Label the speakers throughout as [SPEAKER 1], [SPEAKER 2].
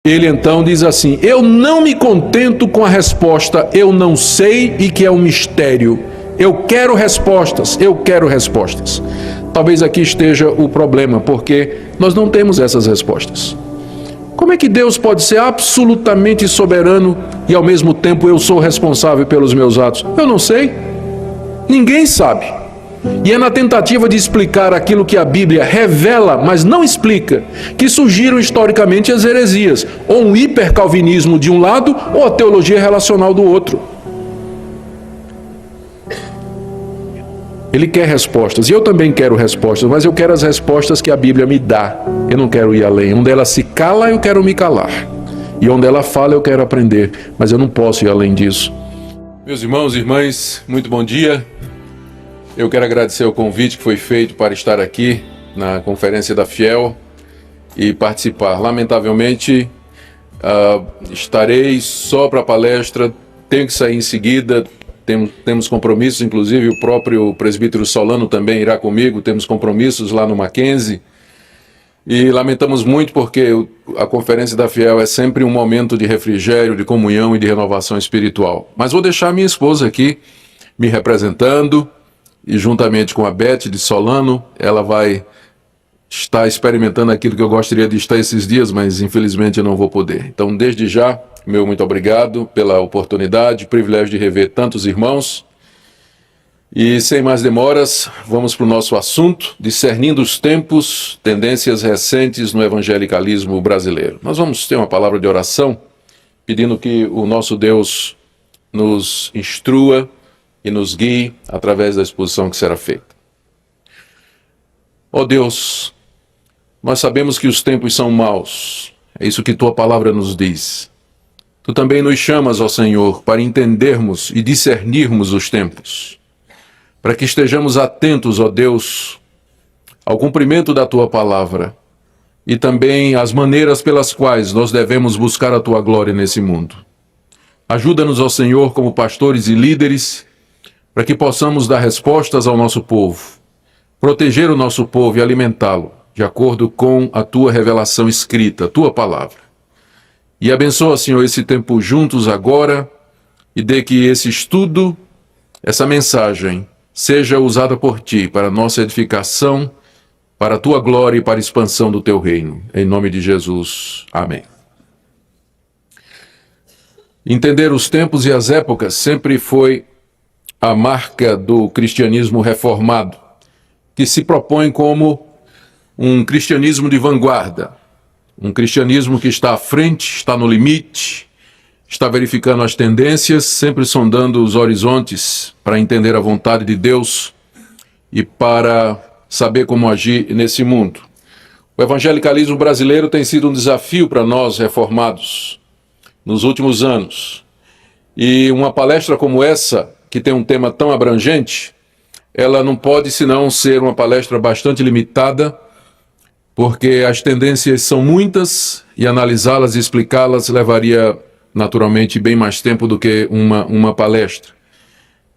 [SPEAKER 1] Ele então diz assim: eu não me contento com a resposta eu não sei e que é um mistério. Eu quero respostas, eu quero respostas. Talvez aqui esteja o problema, porque nós não temos essas respostas. Como é que Deus pode ser absolutamente soberano e ao mesmo tempo eu sou responsável pelos meus atos? Eu não sei. Ninguém sabe. E é na tentativa de explicar aquilo que a Bíblia revela, mas não explica, que surgiram historicamente as heresias, ou um hipercalvinismo de um lado, ou a teologia relacional do outro. Ele quer respostas, e eu também quero respostas, mas eu quero as respostas que a Bíblia me dá. Eu não quero ir além. Onde ela se cala, eu quero me calar. E onde ela fala, eu quero aprender, mas eu não posso ir além disso. Meus irmãos e irmãs, muito bom dia. Eu quero agradecer o convite que foi feito para estar aqui na Conferência da Fiel e participar. Lamentavelmente, estarei só para a palestra, tenho que sair em seguida, temos compromissos, inclusive o próprio presbítero Solano também irá comigo, temos compromissos lá no Mackenzie. E lamentamos muito porque a Conferência da Fiel é sempre um momento de refrigério, de comunhão e de renovação espiritual. Mas vou deixar minha esposa aqui me representando, e juntamente com a Beth de Solano, ela vai estar experimentando aquilo que eu gostaria de estar esses dias, mas infelizmente eu não vou poder. Então, desde já, meu muito obrigado pela oportunidade, privilégio de rever tantos irmãos. E sem mais demoras, vamos para o nosso assunto, discernindo os tempos, tendências recentes no evangelicalismo brasileiro. Nós vamos ter uma palavra de oração, pedindo que o nosso Deus nos instrua e nos guie através da exposição que será feita. Ó Deus, nós sabemos que os tempos são maus, é isso que tua palavra nos diz. Tu também nos chamas, ó Senhor, para entendermos e discernirmos os tempos, para que estejamos atentos, ó Deus, ao cumprimento da tua palavra e também às maneiras pelas quais nós devemos buscar a tua glória nesse mundo. Ajuda-nos, ó Senhor, como pastores e líderes, para que possamos dar respostas ao nosso povo, proteger o nosso povo e alimentá-lo, de acordo com a tua revelação escrita, a tua palavra. E abençoa, Senhor, esse tempo juntos agora, e dê que esse estudo, essa mensagem, seja usada por ti para a nossa edificação, para a tua glória e para a expansão do teu reino. Em nome de Jesus. Amém. Entender os tempos e as épocas sempre foi a marca do cristianismo reformado, que se propõe como um cristianismo de vanguarda, um cristianismo que está à frente, está no limite, está verificando as tendências, sempre sondando os horizontes para entender a vontade de Deus e para saber como agir nesse mundo. O evangelicalismo brasileiro tem sido um desafio para nós reformados nos últimos anos. E uma palestra como essa, que tem um tema tão abrangente, ela não pode senão ser uma palestra bastante limitada, porque as tendências são muitas e analisá-las e explicá-las levaria naturalmente bem mais tempo do que uma palestra.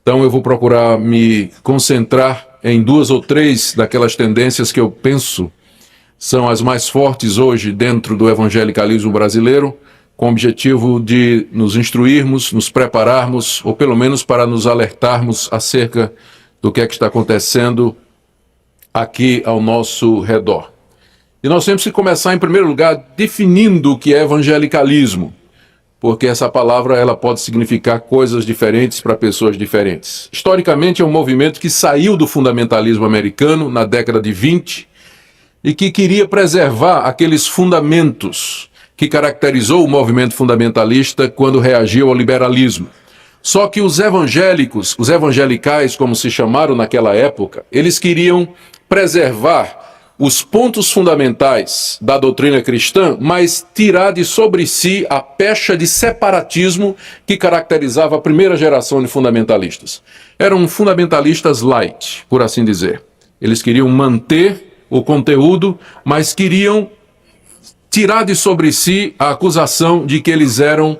[SPEAKER 1] Então eu vou procurar me concentrar em 2 ou 3 daquelas tendências que eu penso são as mais fortes hoje dentro do evangelicalismo brasileiro, com o objetivo de nos instruirmos, nos prepararmos, ou pelo menos para nos alertarmos acerca do que é que está acontecendo aqui ao nosso redor. E nós temos que começar, em primeiro lugar, definindo o que é evangelicalismo, porque essa palavra ela pode significar coisas diferentes para pessoas diferentes. Historicamente, é um movimento que saiu do fundamentalismo americano na década de 20 e que queria preservar aqueles fundamentos que caracterizou o movimento fundamentalista quando reagiu ao liberalismo. Só que os evangélicos, os evangelicais, como se chamaram naquela época, eles queriam preservar os pontos fundamentais da doutrina cristã, mas tirar de sobre si a pecha de separatismo que caracterizava a primeira geração de fundamentalistas. Eram fundamentalistas light, por assim dizer. Eles queriam manter o conteúdo, mas queriam tirar de sobre si a acusação de que eles eram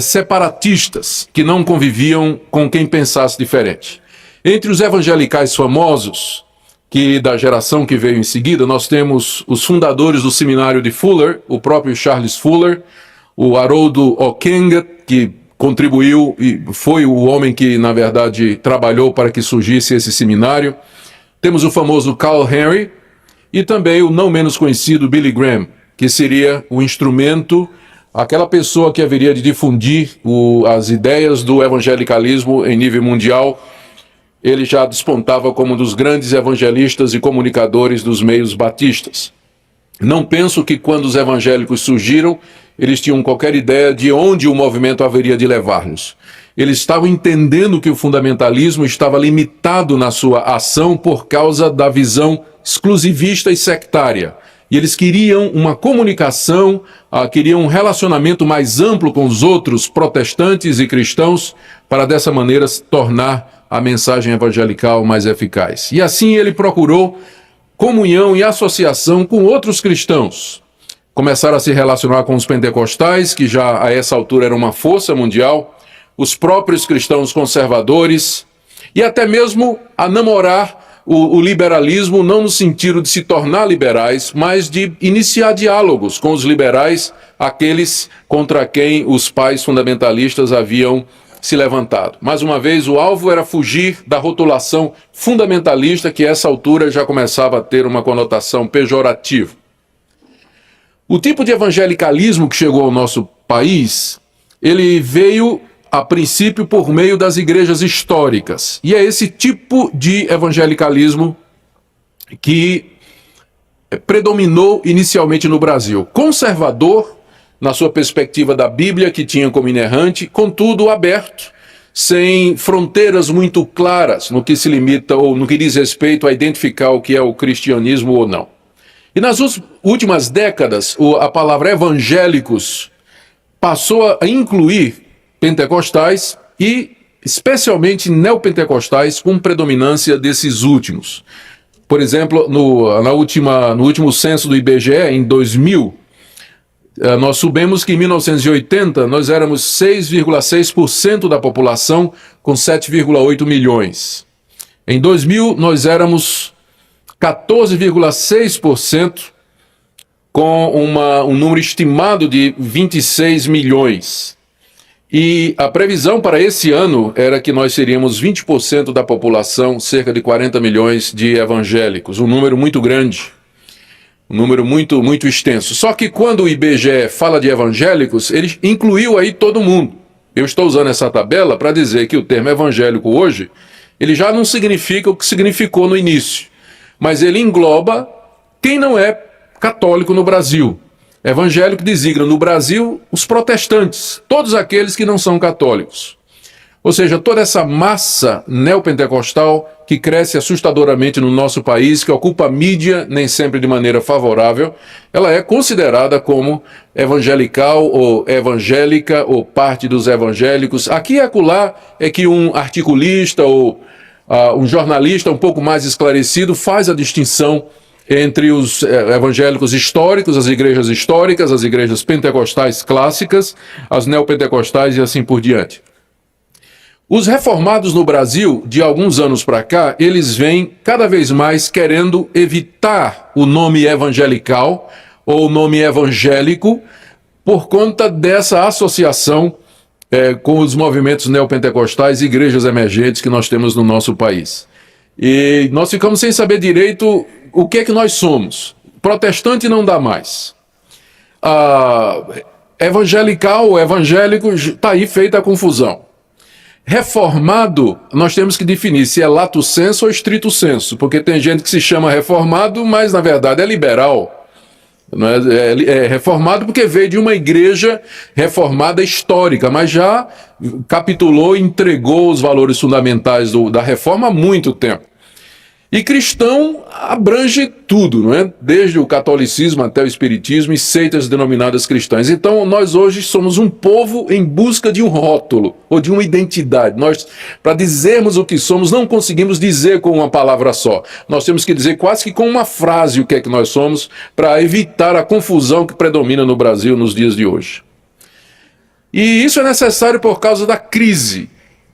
[SPEAKER 1] separatistas, que não conviviam com quem pensasse diferente. Entre os evangelicais famosos, que da geração que veio em seguida, nós temos os fundadores do seminário de Fuller, o próprio Charles Fuller, o Haroldo Ockenga, que contribuiu e foi o homem que, na verdade, trabalhou para que surgisse esse seminário. Temos o famoso Carl Henry e também o não menos conhecido Billy Graham, que seria o instrumento, aquela pessoa que haveria de difundir as ideias do evangelicalismo em nível mundial. Ele já despontava como um dos grandes evangelistas e comunicadores dos meios batistas. Não penso que quando os evangélicos surgiram, eles tinham qualquer ideia de onde o movimento haveria de levar-nos. Eles estavam entendendo que o fundamentalismo estava limitado na sua ação por causa da visão exclusivista e sectária. E eles queriam uma comunicação, queriam um relacionamento mais amplo com os outros protestantes e cristãos, para dessa maneira se tornar a mensagem evangelical mais eficaz. E assim ele procurou comunhão e associação com outros cristãos. Começaram a se relacionar com os pentecostais, que já a essa altura era uma força mundial, os próprios cristãos conservadores, e até mesmo a namorar o liberalismo, não no sentido de se tornar liberais, mas de iniciar diálogos com os liberais, aqueles contra quem os pais fundamentalistas haviam se levantado. Mais uma vez, o alvo era fugir da rotulação fundamentalista, que a essa altura já começava a ter uma conotação pejorativa. O tipo de evangelicalismo que chegou ao nosso país, ele veio a princípio por meio das igrejas históricas. E é esse tipo de evangelicalismo que predominou inicialmente no Brasil. Conservador, na sua perspectiva da Bíblia, que tinha como inerrante, contudo aberto, sem fronteiras muito claras no que se limita ou no que diz respeito a identificar o que é o cristianismo ou não. E nas últimas décadas, a palavra evangélicos passou a incluir pentecostais e especialmente neopentecostais, com predominância desses últimos. Por exemplo, no último censo do IBGE, em 2000, nós soubemos que em 1980 nós éramos 6,6% da população, com 7,8 milhões. Em 2000 nós éramos 14,6%, com um número estimado de 26 milhões. E a previsão para esse ano era que nós seríamos 20% da população, cerca de 40 milhões de evangélicos, um número muito grande. Um número muito, muito extenso. Só que quando o IBGE fala de evangélicos, ele incluiu aí todo mundo. Eu estou usando essa tabela para dizer que o termo evangélico hoje, ele já não significa o que significou no início. Mas ele engloba quem não é católico no Brasil. Evangélico designa no Brasil os protestantes, todos aqueles que não são católicos. Ou seja, toda essa massa neopentecostal que cresce assustadoramente no nosso país, que ocupa a mídia, nem sempre de maneira favorável, ela é considerada como evangelical ou evangélica ou parte dos evangélicos. Aqui e acolá é que um articulista ou um jornalista um pouco mais esclarecido faz a distinção entre os evangélicos históricos, as igrejas pentecostais clássicas, as neopentecostais e assim por diante. Os reformados no Brasil, de alguns anos para cá, eles vêm cada vez mais querendo evitar o nome evangelical ou o nome evangélico por conta dessa associação com os movimentos neopentecostais e igrejas emergentes que nós temos no nosso país. E nós ficamos sem saber direito o que é que nós somos. Protestante não dá mais. Evangelical ou evangélico, está aí feita a confusão. Reformado, nós temos que definir se é lato sensu ou stricto sensu, porque tem gente que se chama reformado, mas na verdade é liberal. É reformado porque veio de uma igreja reformada histórica, mas já capitulou e entregou os valores fundamentais da reforma há muito tempo. E cristão abrange tudo, não é? Desde o catolicismo até o espiritismo e seitas denominadas cristãs. Então, nós hoje somos um povo em busca de um rótulo ou de uma identidade. Nós, para dizermos o que somos, não conseguimos dizer com uma palavra só. Nós temos que dizer quase que com uma frase o que é que nós somos, para evitar a confusão que predomina no Brasil nos dias de hoje. E isso é necessário por causa da crise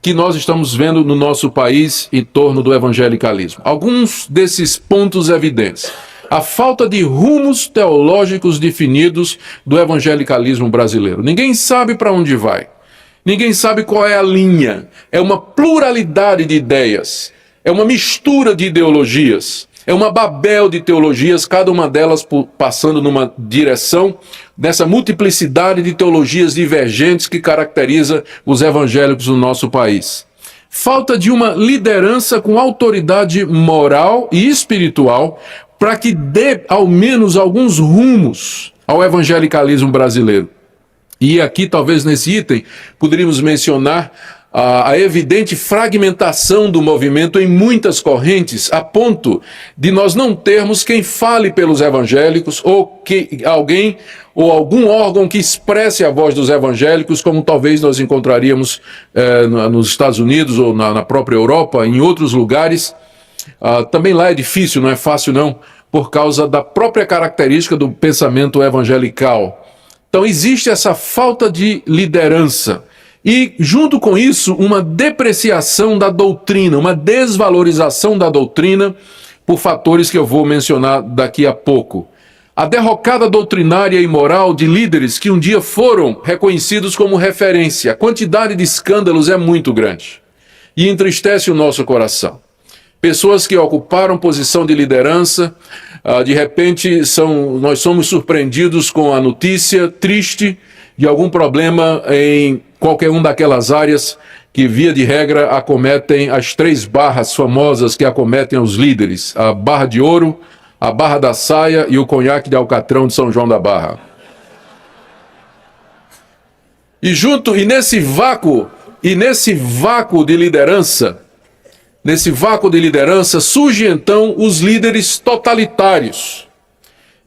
[SPEAKER 1] que nós estamos vendo no nosso país em torno do evangelicalismo. Alguns desses pontos evidentes. A falta de rumos teológicos definidos do evangelicalismo brasileiro. Ninguém sabe para onde vai. Ninguém sabe qual é a linha. É uma pluralidade de ideias. É uma mistura de ideologias. É uma babel de teologias, cada uma delas passando numa direção, dessa multiplicidade de teologias divergentes que caracteriza os evangélicos no nosso país. Falta de uma liderança com autoridade moral e espiritual para que dê ao menos alguns rumos ao evangelicalismo brasileiro. E aqui, talvez nesse item, poderíamos mencionar a evidente fragmentação do movimento em muitas correntes, a ponto de nós não termos quem fale pelos evangélicos, ou que alguém ou algum órgão que expresse a voz dos evangélicos, como talvez nós encontraríamos nos Estados Unidos ou na própria Europa, em outros lugares. Também lá é difícil, não é fácil não, por causa da própria característica do pensamento evangelical. Então existe essa falta de liderança. E, junto com isso, uma depreciação da doutrina, uma desvalorização da doutrina, por fatores que eu vou mencionar daqui a pouco. A derrocada doutrinária e moral de líderes que um dia foram reconhecidos como referência. A quantidade de escândalos é muito grande e entristece o nosso coração. Pessoas que ocuparam posição de liderança, de repente nós somos surpreendidos com a notícia triste de algum problema em qualquer uma daquelas áreas que, via de regra, acometem as 3 barras famosas que acometem os líderes: a barra de ouro, a barra da saia e o conhaque de Alcatrão de São João da Barra. E nesse vácuo de liderança, surgem então os líderes totalitários,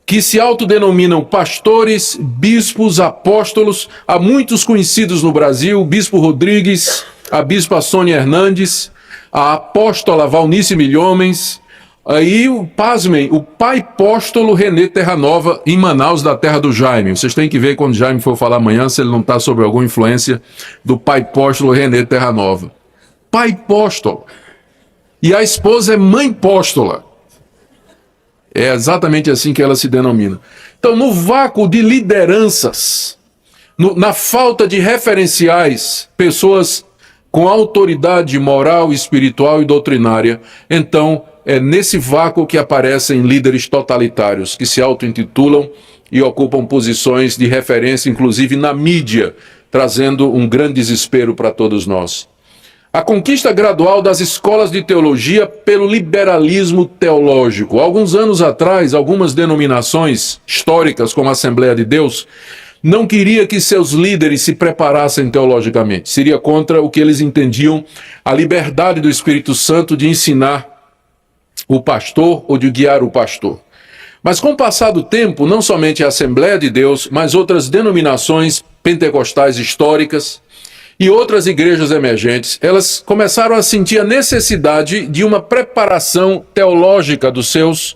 [SPEAKER 1] que se autodenominam pastores, bispos, apóstolos. Há muitos conhecidos no Brasil: o bispo Rodrigues, a bispa Sônia Hernandes, a apóstola Valnice Milhomens, aí, pasmem, o pai apóstolo Renê Terranova, em Manaus, da terra do Jaime. Vocês têm que ver quando Jaime for falar amanhã, se ele não está sob alguma influência do pai apóstolo Renê Terranova. Pai apóstolo. E a esposa é mãe apóstola. É exatamente assim que ela se denomina. Então, no vácuo de lideranças, na falta de referenciais, pessoas com autoridade moral, espiritual e doutrinária, então é nesse vácuo que aparecem líderes totalitários, que se auto-intitulam e ocupam posições de referência, inclusive na mídia, trazendo um grande desespero para todos nós. A conquista gradual das escolas de teologia pelo liberalismo teológico. Alguns anos atrás, algumas denominações históricas, como a Assembleia de Deus, não queria que seus líderes se preparassem teologicamente. Seria contra o que eles entendiam a liberdade do Espírito Santo de ensinar o pastor ou de guiar o pastor. Mas com o passar do tempo, não somente a Assembleia de Deus, mas outras denominações pentecostais históricas e outras igrejas emergentes, elas começaram a sentir a necessidade de uma preparação teológica dos seus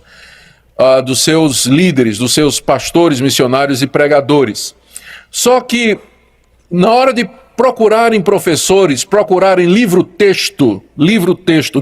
[SPEAKER 1] líderes, dos seus pastores, missionários e pregadores. Só que, na hora de procurarem professores, procurarem livro-texto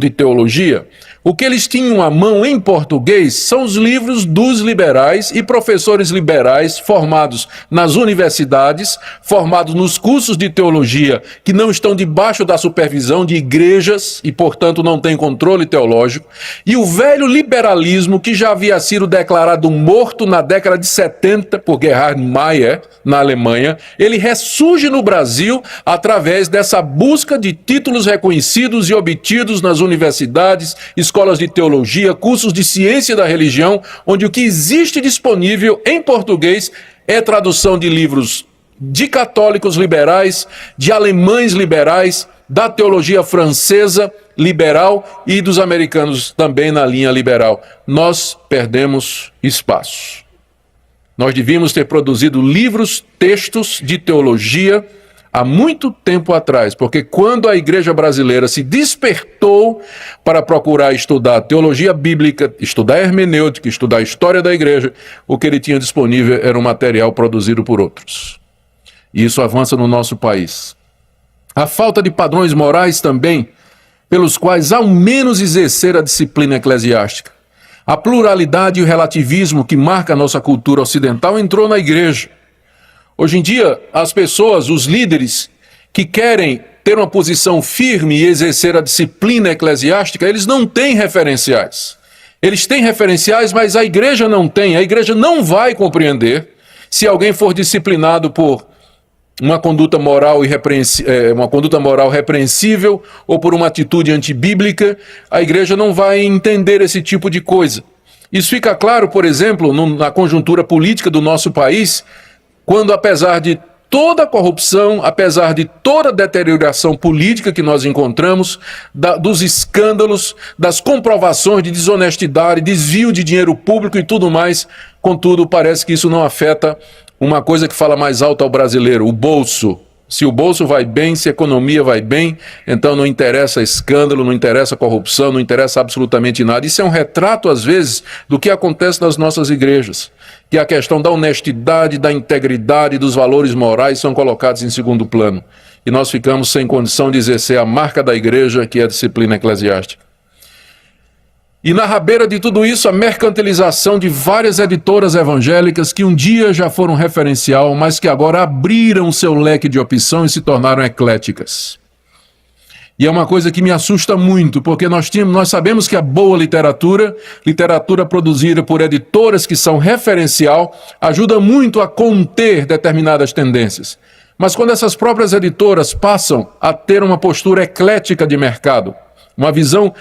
[SPEAKER 1] de teologia, o que eles tinham à mão em português são os livros dos liberais e professores liberais formados nas universidades, formados nos cursos de teologia que não estão debaixo da supervisão de igrejas e, portanto, não têm controle teológico, e o velho liberalismo que já havia sido declarado morto na década de 70 por Gerhard Meyer, na Alemanha, ele ressurge no Brasil através dessa busca de títulos reconhecidos e obtidos nas universidades, escolas de teologia, cursos de ciência da religião, onde o que existe disponível em português é tradução de livros de católicos liberais, de alemães liberais, da teologia francesa liberal e dos americanos também na linha liberal. Nós perdemos espaço. Nós devíamos ter produzido livros, textos de teologia há muito tempo atrás, porque quando a igreja brasileira se despertou para procurar estudar teologia bíblica, estudar hermenêutica, estudar a história da igreja, o que ele tinha disponível era um material produzido por outros. E isso avança no nosso país. A falta de padrões morais também, pelos quais ao menos exercer a disciplina eclesiástica. A pluralidade e o relativismo que marca a nossa cultura ocidental entrou na igreja. Hoje em dia, as pessoas, os líderes que querem ter uma posição firme e exercer a disciplina eclesiástica, eles não têm referenciais. Eles têm referenciais, mas a igreja não tem. A igreja não vai compreender se alguém for disciplinado por uma conduta moral repreensível ou por uma atitude antibíblica. A igreja não vai entender esse tipo de coisa. Isso fica claro, por exemplo, na conjuntura política do nosso país, quando, apesar de toda a corrupção, apesar de toda a deterioração política que nós encontramos, dos escândalos, das comprovações de desonestidade, desvio de dinheiro público e tudo mais, contudo, parece que isso não afeta uma coisa que fala mais alto ao brasileiro, o bolso. Se o bolso vai bem, se a economia vai bem, então não interessa escândalo, não interessa corrupção, não interessa absolutamente nada. Isso é um retrato, às vezes, do que acontece nas nossas igrejas, que a questão da honestidade, da integridade, dos valores morais são colocados em segundo plano. E nós ficamos sem condição de exercer a marca da igreja, que é a disciplina eclesiástica. E na rabeira de tudo isso, a mercantilização de várias editoras evangélicas que um dia já foram referencial, mas que agora abriram seu leque de opção e se tornaram ecléticas. E é uma coisa que me assusta muito, porque nós sabemos que a boa literatura produzida por editoras que são referencial, ajuda muito a conter determinadas tendências. Mas quando essas próprias editoras passam a ter uma postura eclética de mercado, uma visão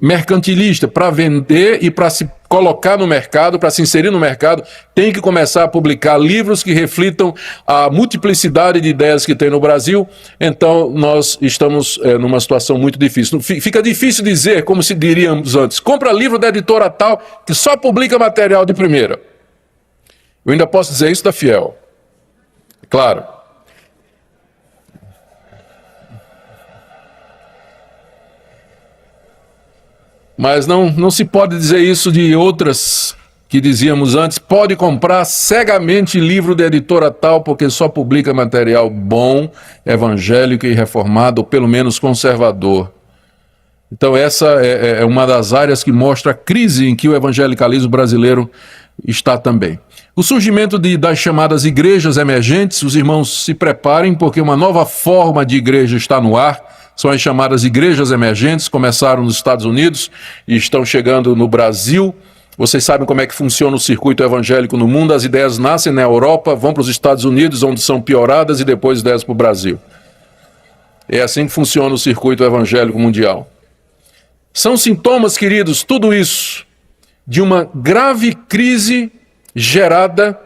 [SPEAKER 1] mercantilista para vender e para se colocar no mercado, para se inserir no mercado, tem que começar a publicar livros que reflitam a multiplicidade de ideias que tem no Brasil. Então nós estamos numa situação muito difícil. Fica difícil dizer, como se diríamos antes, compra livro da editora tal que só publica material de primeira. Eu ainda posso dizer isso da Fiel. Claro. Mas não se pode dizer isso de outras que dizíamos antes. Pode comprar cegamente livro de editora tal, porque só publica material bom, evangélico e reformado, ou pelo menos conservador. Então essa é uma das áreas que mostra a crise em que o evangelicalismo brasileiro está também. O surgimento das chamadas igrejas emergentes, os irmãos se preparem, porque uma nova forma de igreja está no ar. São as chamadas igrejas emergentes, começaram nos Estados Unidos e estão chegando no Brasil. Vocês sabem como é que funciona o circuito evangélico no mundo. As ideias nascem na Europa, vão para os Estados Unidos, onde são pioradas, e depois descem para o Brasil. É assim que funciona o circuito evangélico mundial. São sintomas, queridos, tudo isso, de uma grave crise gerada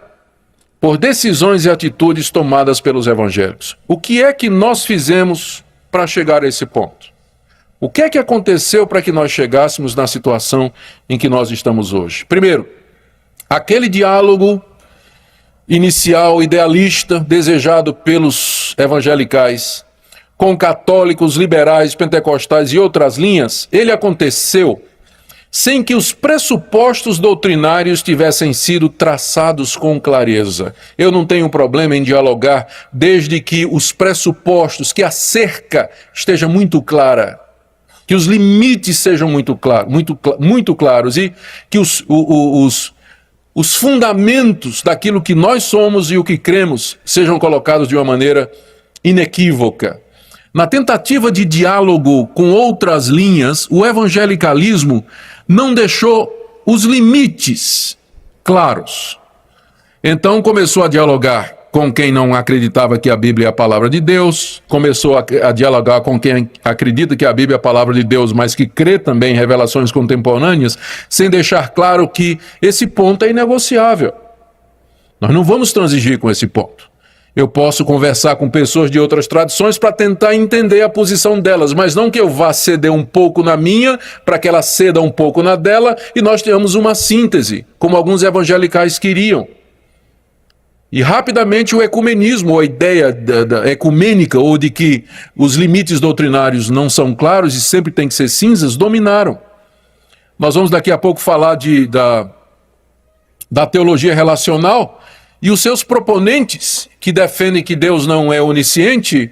[SPEAKER 1] por decisões e atitudes tomadas pelos evangélicos. O que é que nós fizemos para chegar a esse ponto? O que é que aconteceu para que nós chegássemos na situação em que nós estamos hoje? Primeiro, aquele diálogo inicial, idealista, desejado pelos evangelicais, com católicos, liberais, pentecostais e outras linhas, ele aconteceu sem que os pressupostos doutrinários tivessem sido traçados com clareza. Eu não tenho problema em dialogar desde que os pressupostos, que a cerca esteja muito clara, que os limites sejam muito claros e que os fundamentos daquilo que nós somos e o que cremos sejam colocados de uma maneira inequívoca. Na tentativa de diálogo com outras linhas, o evangelicalismo não deixou os limites claros. Então começou a dialogar com quem não acreditava que a Bíblia é a palavra de Deus, começou a dialogar com quem acredita que a Bíblia é a palavra de Deus, mas que crê também em revelações contemporâneas, sem deixar claro que esse ponto é inegociável. Nós não vamos transigir com esse ponto. Eu posso conversar com pessoas de outras tradições para tentar entender a posição delas, mas não que eu vá ceder um pouco na minha, para que ela ceda um pouco na dela, e nós tenhamos uma síntese, como alguns evangelicais queriam. E rapidamente o ecumenismo, ou a ideia da ecumênica, ou de que os limites doutrinários não são claros e sempre tem que ser cinzas, dominaram. Nós vamos daqui a pouco falar da teologia relacional, E os seus proponentes, que defendem que Deus não é onisciente,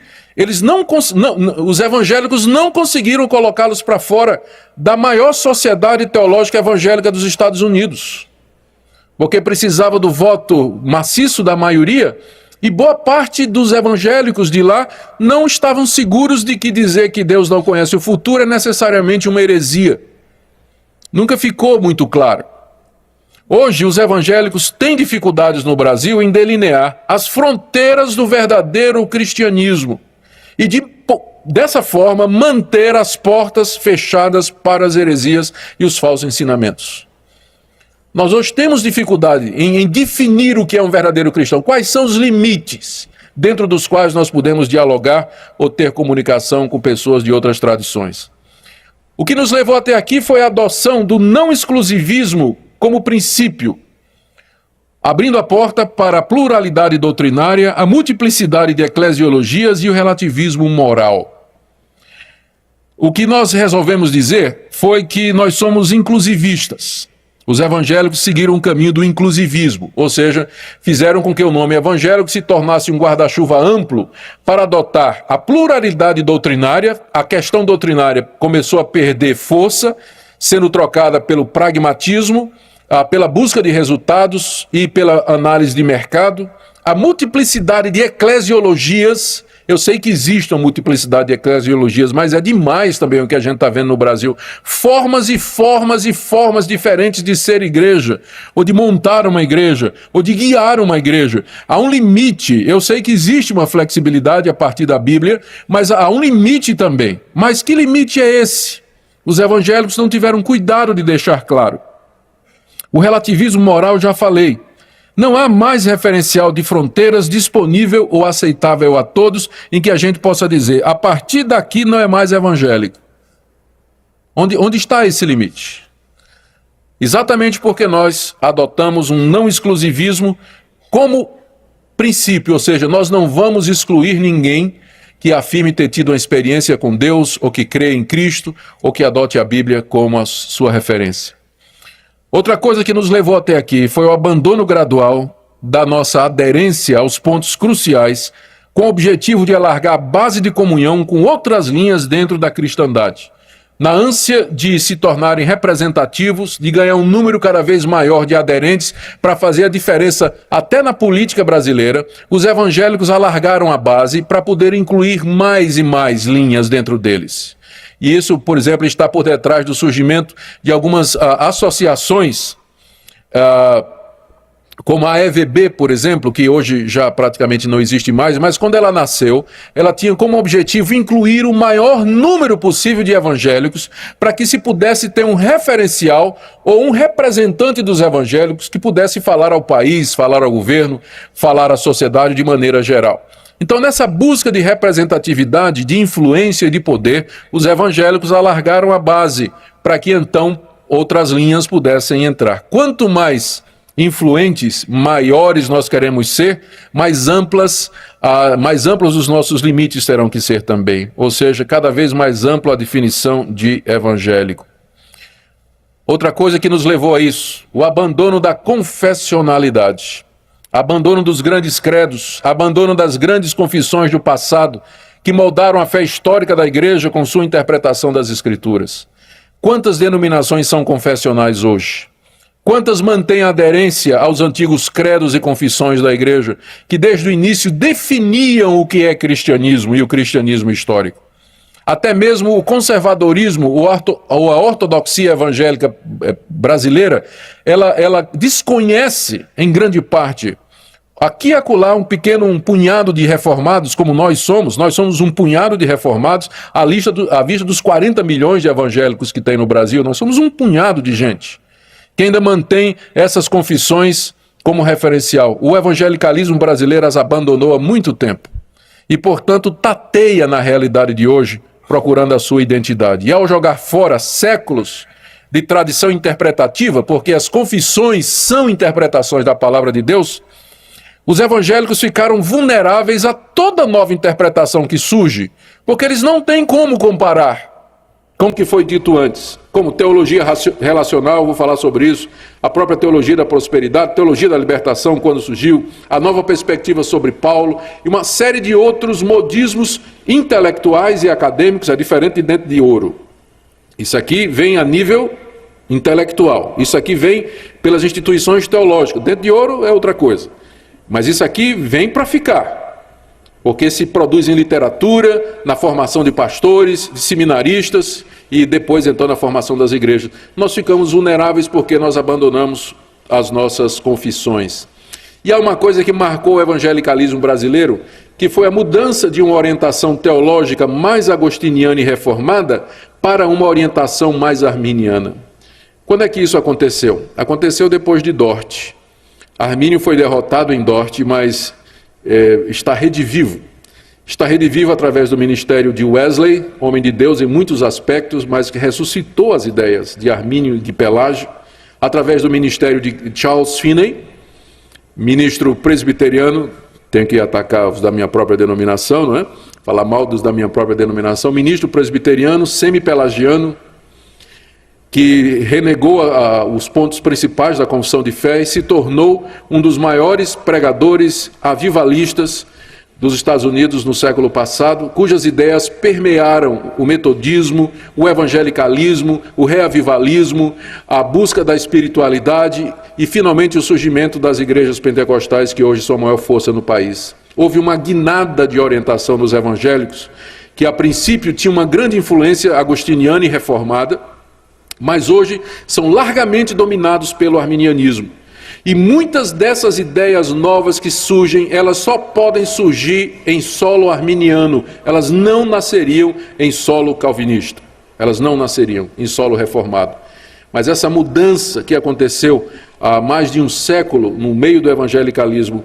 [SPEAKER 1] os evangélicos não conseguiram colocá-los para fora da maior sociedade teológica evangélica dos Estados Unidos, porque precisava do voto maciço da maioria, e boa parte dos evangélicos de lá não estavam seguros de que dizer que Deus não conhece o futuro é necessariamente uma heresia. Nunca ficou muito claro. Hoje, os evangélicos têm dificuldades no Brasil em delinear as fronteiras do verdadeiro cristianismo e, dessa forma, manter as portas fechadas para as heresias e os falsos ensinamentos. Nós hoje temos dificuldade em definir o que é um verdadeiro cristão. Quais são os limites dentro dos quais nós podemos dialogar ou ter comunicação com pessoas de outras tradições? O que nos levou até aqui foi a adoção do não exclusivismo como princípio, abrindo a porta para a pluralidade doutrinária, a multiplicidade de eclesiologias e o relativismo moral. O que nós resolvemos dizer foi que nós somos inclusivistas. Os evangélicos seguiram o caminho do inclusivismo, ou seja, fizeram com que o nome evangélico se tornasse um guarda-chuva amplo para adotar a pluralidade doutrinária. A questão doutrinária começou a perder força, sendo trocada pelo pragmatismo, pela busca de resultados e pela análise de mercado. A multiplicidade de eclesiologias. Eu sei que existe uma multiplicidade de eclesiologias, mas é demais também o que a gente está vendo no Brasil. Formas e formas e formas diferentes de ser igreja, ou de montar uma igreja, ou de guiar uma igreja. Há um limite. Eu sei que existe uma flexibilidade a partir da Bíblia, mas há um limite também. Mas que limite é esse? Os evangélicos não tiveram cuidado de deixar claro. O relativismo moral, já falei. Não há mais referencial de fronteiras disponível ou aceitável a todos em que a gente possa dizer, a partir daqui não é mais evangélico. Onde está esse limite? Exatamente porque nós adotamos um não exclusivismo como princípio, ou seja, nós não vamos excluir ninguém que afirme ter tido uma experiência com Deus, ou que crê em Cristo, ou que adote a Bíblia como a sua referência. Outra coisa que nos levou até aqui foi o abandono gradual da nossa aderência aos pontos cruciais, com o objetivo de alargar a base de comunhão com outras linhas dentro da cristandade. Na ânsia de se tornarem representativos, de ganhar um número cada vez maior de aderentes para fazer a diferença até na política brasileira, os evangélicos alargaram a base para poder incluir mais e mais linhas dentro deles. E isso, por exemplo, está por detrás do surgimento de algumas associações, como a EVB, por exemplo, que hoje já praticamente não existe mais, mas quando ela nasceu, ela tinha como objetivo incluir o maior número possível de evangélicos para que se pudesse ter um referencial ou um representante dos evangélicos que pudesse falar ao país, falar ao governo, falar à sociedade de maneira geral. Então, nessa busca de representatividade, de influência e de poder, os evangélicos alargaram a base para que então outras linhas pudessem entrar. Quanto mais influentes, maiores nós queremos ser, mais amplos os nossos limites terão que ser também. Ou seja, cada vez mais ampla a definição de evangélico. Outra coisa que nos levou a isso, o abandono da confessionalidade. Abandono dos grandes credos, abandono das grandes confissões do passado, que moldaram a fé histórica da igreja com sua interpretação das Escrituras. Quantas denominações são confessionais hoje? Quantas mantêm aderência aos antigos credos e confissões da igreja, que desde o início definiam o que é cristianismo e o cristianismo histórico? Até mesmo o conservadorismo ou a ortodoxia evangélica brasileira, ela desconhece, em grande parte, aqui e acolá um punhado de reformados, como nós somos um punhado de reformados, à vista dos 40 milhões de evangélicos que tem no Brasil, nós somos um punhado de gente que ainda mantém essas confissões como referencial. O evangelicalismo brasileiro as abandonou há muito tempo e, portanto, tateia na realidade de hoje, procurando a sua identidade. E ao jogar fora séculos de tradição interpretativa, porque as confissões são interpretações da palavra de Deus, os evangélicos ficaram vulneráveis a toda nova interpretação que surge, porque eles não têm como comparar com o que foi dito antes. como teologia relacional, vou falar sobre isso, a própria teologia da prosperidade, teologia da libertação, quando surgiu, a nova perspectiva sobre Paulo, e uma série de outros modismos intelectuais e acadêmicos, é diferente de dentro de ouro. Isso aqui vem a nível intelectual, isso aqui vem pelas instituições teológicas, dentro de ouro é outra coisa, mas isso aqui vem para ficar. Porque se produz em literatura, na formação de pastores, de seminaristas e depois então na formação das igrejas. Nós ficamos vulneráveis porque nós abandonamos as nossas confissões. E há uma coisa que marcou o evangelicalismo brasileiro, que foi a mudança de uma orientação teológica mais agostiniana e reformada para uma orientação mais arminiana. Quando é que isso aconteceu? Aconteceu depois de Dort. Armínio foi derrotado em Dort, mas está redivivo. Está redivivo através do ministério de Wesley, homem de Deus em muitos aspectos, mas que ressuscitou as ideias de Armínio e de Pelágio, através do ministério de Charles Finney, ministro presbiteriano, tenho que atacar os da minha própria denominação, não é? Falar mal dos da minha própria denominação, ministro presbiteriano, semi-pelagiano, que renegou os pontos principais da confissão de fé e se tornou um dos maiores pregadores avivalistas dos Estados Unidos no século passado, cujas ideias permearam o metodismo, o evangelicalismo, o reavivalismo, a busca da espiritualidade e, finalmente, o surgimento das igrejas pentecostais, que hoje são a maior força no país. Houve uma guinada de orientação dos evangélicos, que a princípio tinha uma grande influência agostiniana e reformada, mas hoje são largamente dominados pelo arminianismo. E muitas dessas ideias novas que surgem, elas só podem surgir em solo arminiano, elas não nasceriam em solo calvinista, elas não nasceriam em solo reformado. Mas essa mudança que aconteceu há mais de um século no meio do evangelicalismo,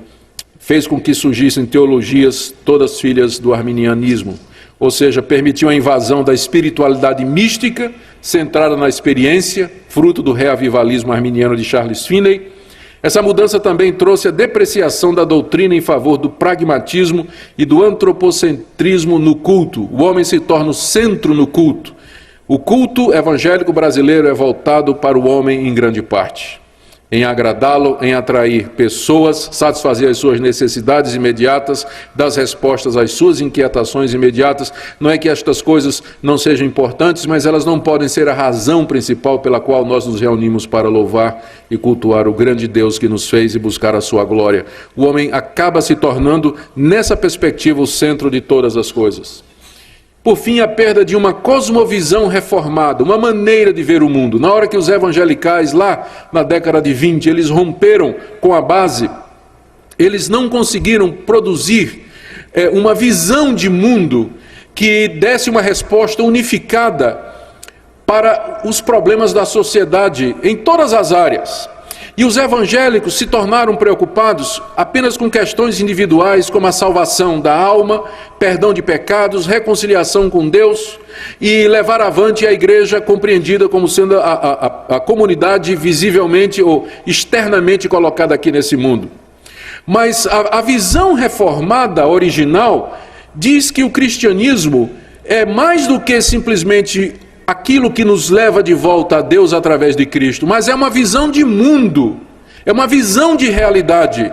[SPEAKER 1] fez com que surgissem teologias todas filhas do arminianismo, ou seja, permitiu a invasão da espiritualidade mística, centrada na experiência, fruto do reavivalismo arminiano de Charles Finney. Essa mudança também trouxe a depreciação da doutrina em favor do pragmatismo e do antropocentrismo no culto. O homem se torna o centro no culto. O culto evangélico brasileiro é voltado para o homem em grande parte, em agradá-lo, em atrair pessoas, satisfazer as suas necessidades imediatas, dar respostas às suas inquietações imediatas. Não é que estas coisas não sejam importantes, mas elas não podem ser a razão principal pela qual nós nos reunimos para louvar e cultuar o grande Deus que nos fez e buscar a sua glória. O homem acaba se tornando, nessa perspectiva, o centro de todas as coisas. Por fim, a perda de uma cosmovisão reformada, uma maneira de ver o mundo. Na hora que os evangelicais, lá na década de 20, eles romperam com a base, eles não conseguiram produzir uma visão de mundo que desse uma resposta unificada para os problemas da sociedade em todas as áreas. E os evangélicos se tornaram preocupados apenas com questões individuais, como a salvação da alma, perdão de pecados, reconciliação com Deus e levar avante a igreja compreendida como sendo a comunidade visivelmente ou externamente colocada aqui nesse mundo. Mas a visão reformada original diz que o cristianismo é mais do que simplesmente aquilo que nos leva de volta a Deus através de Cristo, mas é uma visão de mundo, é uma visão de realidade.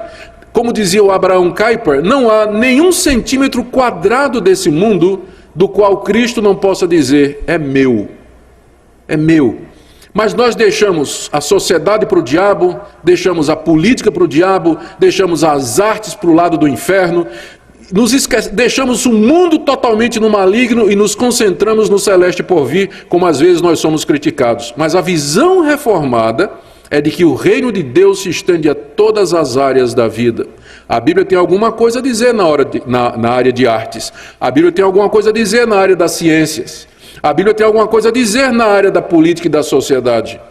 [SPEAKER 1] Como dizia o Abraham Kuyper, não há nenhum centímetro quadrado desse mundo do qual Cristo não possa dizer, é meu, é meu. Mas nós deixamos a sociedade para o diabo, deixamos a política para o diabo, deixamos as artes para o lado do inferno, deixamos o mundo totalmente no maligno e nos concentramos no celeste por vir, como às vezes nós somos criticados. Mas a visão reformada é de que o reino de Deus se estende a todas as áreas da vida. A Bíblia tem alguma coisa a dizer na área de artes. A Bíblia tem alguma coisa a dizer na área das ciências. A Bíblia tem alguma coisa a dizer na área da política e da sociedade.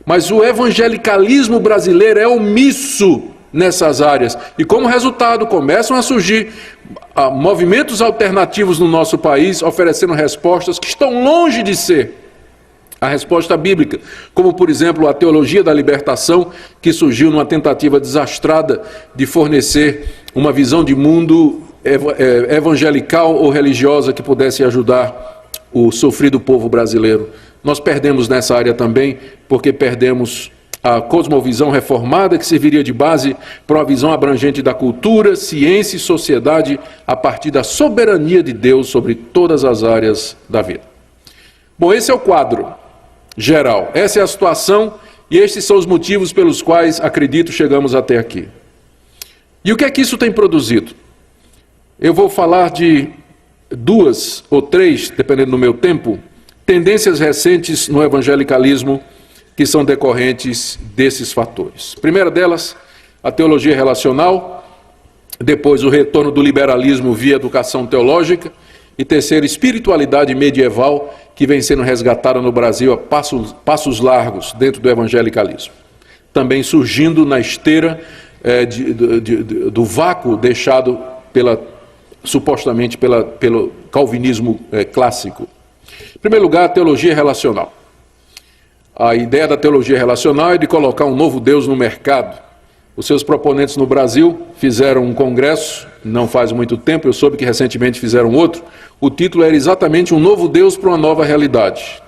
[SPEAKER 1] Mas o evangelicalismo brasileiro é omisso nessas áreas. E como resultado, começam a surgir movimentos alternativos no nosso país, oferecendo respostas que estão longe de ser a resposta bíblica, como por exemplo a teologia da libertação, que surgiu numa tentativa desastrada de fornecer uma visão de mundo evangelical ou religiosa que pudesse ajudar o sofrido povo brasileiro. nós perdemos nessa área também, porque perdemos a cosmovisão reformada, que serviria de base para uma visão abrangente da cultura, ciência e sociedade, a partir da soberania de Deus sobre todas as áreas da vida. Bom, esse é o quadro geral, essa é a situação, e estes são os motivos pelos quais, acredito, chegamos até aqui. E o que é que isso tem produzido? Eu vou falar de 2 ou 3, dependendo do meu tempo, tendências recentes no evangelicalismo que são decorrentes desses fatores. Primeira delas, a teologia relacional, depois o retorno do liberalismo via educação teológica, e terceiro, espiritualidade medieval, que vem sendo resgatada no Brasil a passos largos dentro do evangelicalismo. Também surgindo na esteira do vácuo deixado supostamente pelo calvinismo clássico. Em primeiro lugar, a teologia relacional. A ideia da teologia relacional é de colocar um novo Deus no mercado. Os seus proponentes no Brasil fizeram um congresso, não faz muito tempo, eu soube que recentemente fizeram outro. O título era exatamente Um Novo Deus para uma Nova Realidade.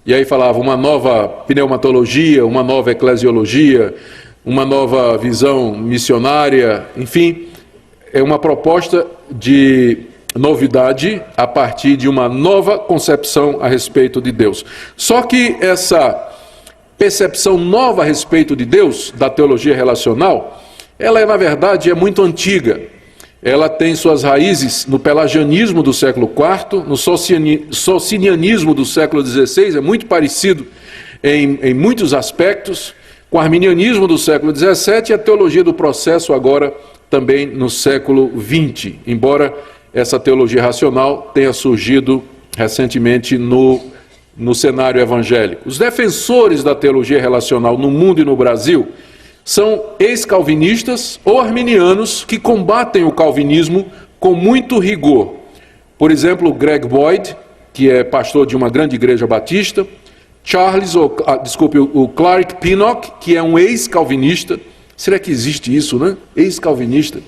[SPEAKER 1] E aí falava uma nova pneumatologia, uma nova eclesiologia, uma nova visão missionária, enfim, é uma proposta de novidade a partir de uma nova concepção a respeito de Deus. Só que essa percepção nova a respeito de Deus, da teologia relacional, ela na verdade é muito antiga. Ela tem suas raízes no pelagianismo do século IV, no socinianismo do século XVI, é muito parecido em muitos aspectos, com o arminianismo do século XVII e a teologia do processo agora também no século XX, embora essa teologia racional tenha surgido recentemente no cenário evangélico. Os defensores da teologia relacional no mundo e no Brasil são ex-calvinistas ou arminianos que combatem o calvinismo com muito rigor. Por exemplo, Greg Boyd, que é pastor de uma grande igreja batista, o Clark Pinnock, que é um ex-calvinista. Será que existe isso, né? Ex-calvinista.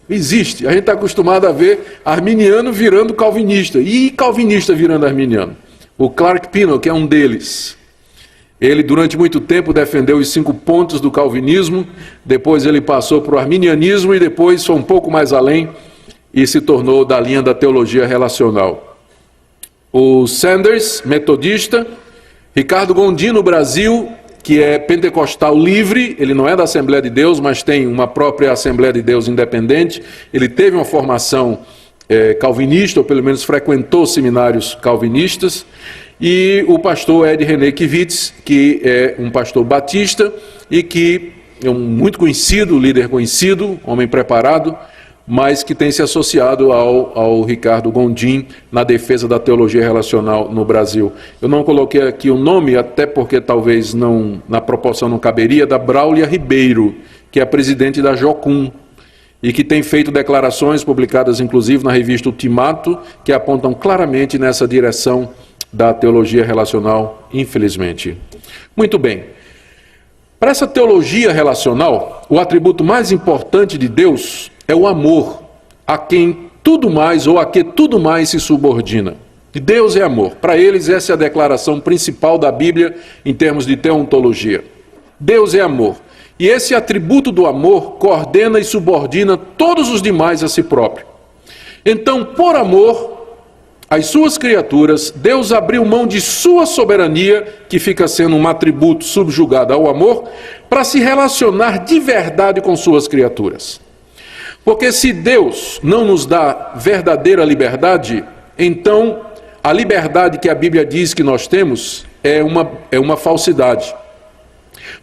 [SPEAKER 1] Existe. A gente está acostumado a ver arminiano virando calvinista e calvinista virando arminiano. O Clark Pinnock é um deles. Ele, durante muito tempo, defendeu os 5 pontos do calvinismo, depois ele passou para o arminianismo e depois foi um pouco mais além e se tornou da linha da teologia relacional. O Sanders, metodista, Ricardo Gondim, no Brasil, que é pentecostal livre, ele não é da Assembleia de Deus, mas tem uma própria Assembleia de Deus independente, ele teve uma formação calvinista, ou pelo menos frequentou seminários calvinistas, e o pastor Ed René Kivitz, que é um pastor batista e que é um muito conhecido, líder conhecido, homem preparado, mas que tem se associado ao Ricardo Gondim na defesa da teologia relacional no Brasil. Eu não coloquei aqui o nome, até porque talvez não, na proporção não caberia, da Braulia Ribeiro, que é a presidente da Jocum, e que tem feito declarações publicadas inclusive na revista Ultimato, que apontam claramente nessa direção da teologia relacional, infelizmente. Muito bem. Para essa teologia relacional, o atributo mais importante de Deus é o amor, a quem tudo mais ou a que tudo mais se subordina. Deus é amor. Para eles, essa é a declaração principal da Bíblia em termos de teontologia. Deus é amor. E esse atributo do amor coordena e subordina todos os demais a si próprio. Então, por amor às suas criaturas, Deus abriu mão de sua soberania, que fica sendo um atributo subjugado ao amor, para se relacionar de verdade com suas criaturas. Porque se Deus não nos dá verdadeira liberdade, então a liberdade que a Bíblia diz que nós temos é uma falsidade.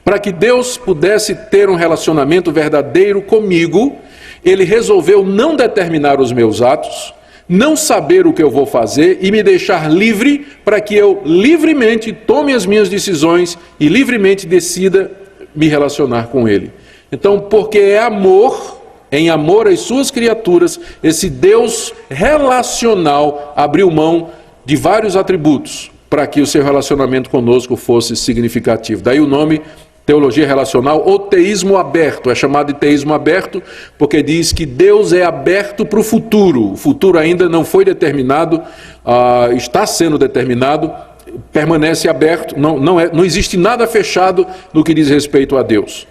[SPEAKER 1] Para que Deus pudesse ter um relacionamento verdadeiro comigo, Ele resolveu não determinar os meus atos, não saber o que eu vou fazer e me deixar livre para que eu livremente tome as minhas decisões e livremente decida me relacionar com Ele. Então, porque é amor, em amor às suas criaturas, esse Deus relacional abriu mão de vários atributos para que o seu relacionamento conosco fosse significativo. Daí o nome teologia relacional ou teísmo aberto. É chamado de teísmo aberto porque diz que Deus é aberto para o futuro. O futuro ainda não foi determinado, está sendo determinado permanece aberto, não existe nada fechado no que diz respeito a Deus.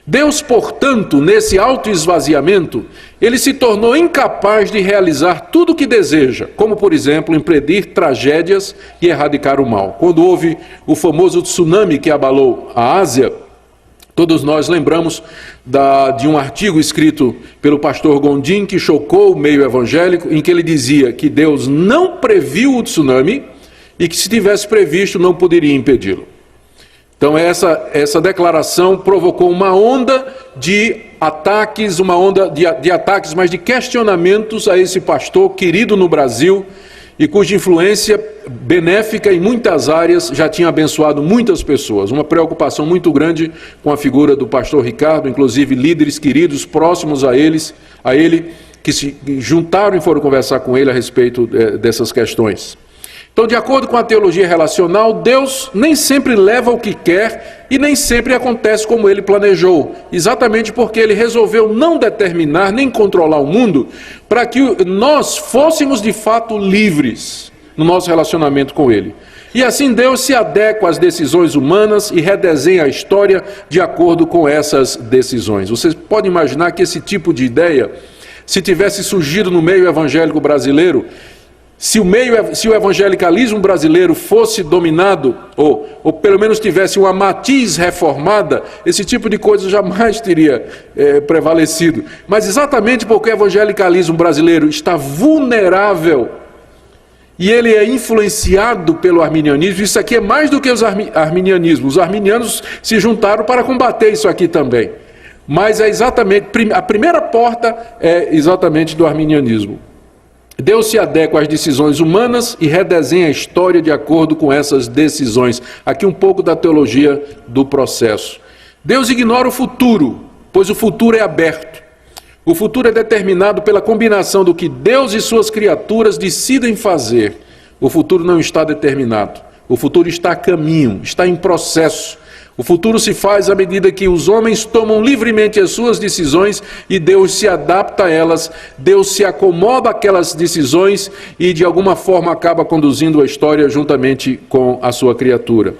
[SPEAKER 1] Deus, portanto, nesse autoesvaziamento, ele se tornou incapaz de realizar tudo o que deseja, como, por exemplo, impedir tragédias e erradicar o mal. Quando houve o famoso tsunami que abalou a Ásia, todos nós lembramos de um artigo escrito pelo pastor Gondim, que chocou o meio evangélico, em que ele dizia que Deus não previu o tsunami e que, se tivesse previsto, não poderia impedi-lo. Então essa declaração provocou uma onda de ataques, uma onda de ataques, mas de questionamentos a esse pastor querido no Brasil e cuja influência benéfica em muitas áreas já tinha abençoado muitas pessoas. Uma preocupação muito grande com a figura do pastor Ricardo, inclusive líderes queridos próximos a ele, que se juntaram e foram conversar com ele a respeito dessas questões. Então, de acordo com a teologia relacional, Deus nem sempre leva o que quer e nem sempre acontece como ele planejou, exatamente porque ele resolveu não determinar nem controlar o mundo para que nós fôssemos de fato livres no nosso relacionamento com ele. E assim Deus se adequa às decisões humanas e redesenha a história de acordo com essas decisões. Vocês podem imaginar que esse tipo de ideia, se tivesse surgido no meio evangélico brasileiro, se o evangelicalismo brasileiro fosse dominado, ou pelo menos tivesse uma matiz reformada, esse tipo de coisa jamais teria prevalecido. Mas exatamente porque o evangelicalismo brasileiro está vulnerável e ele é influenciado pelo arminianismo, isso aqui é mais do que os arminianismos. Os arminianos se juntaram para combater isso aqui também. Mas é exatamente, a primeira porta é exatamente do arminianismo. Deus se adequa às decisões humanas e redesenha a história de acordo com essas decisões. Aqui um pouco da teologia do processo. Deus ignora o futuro, pois o futuro é aberto. O futuro é determinado pela combinação do que Deus e suas criaturas decidem fazer. O futuro não está determinado. O futuro está a caminho, está em processo. O futuro se faz à medida que os homens tomam livremente as suas decisões e Deus se adapta a elas, Deus se acomoda àquelas decisões e de alguma forma acaba conduzindo a história juntamente com a sua criatura.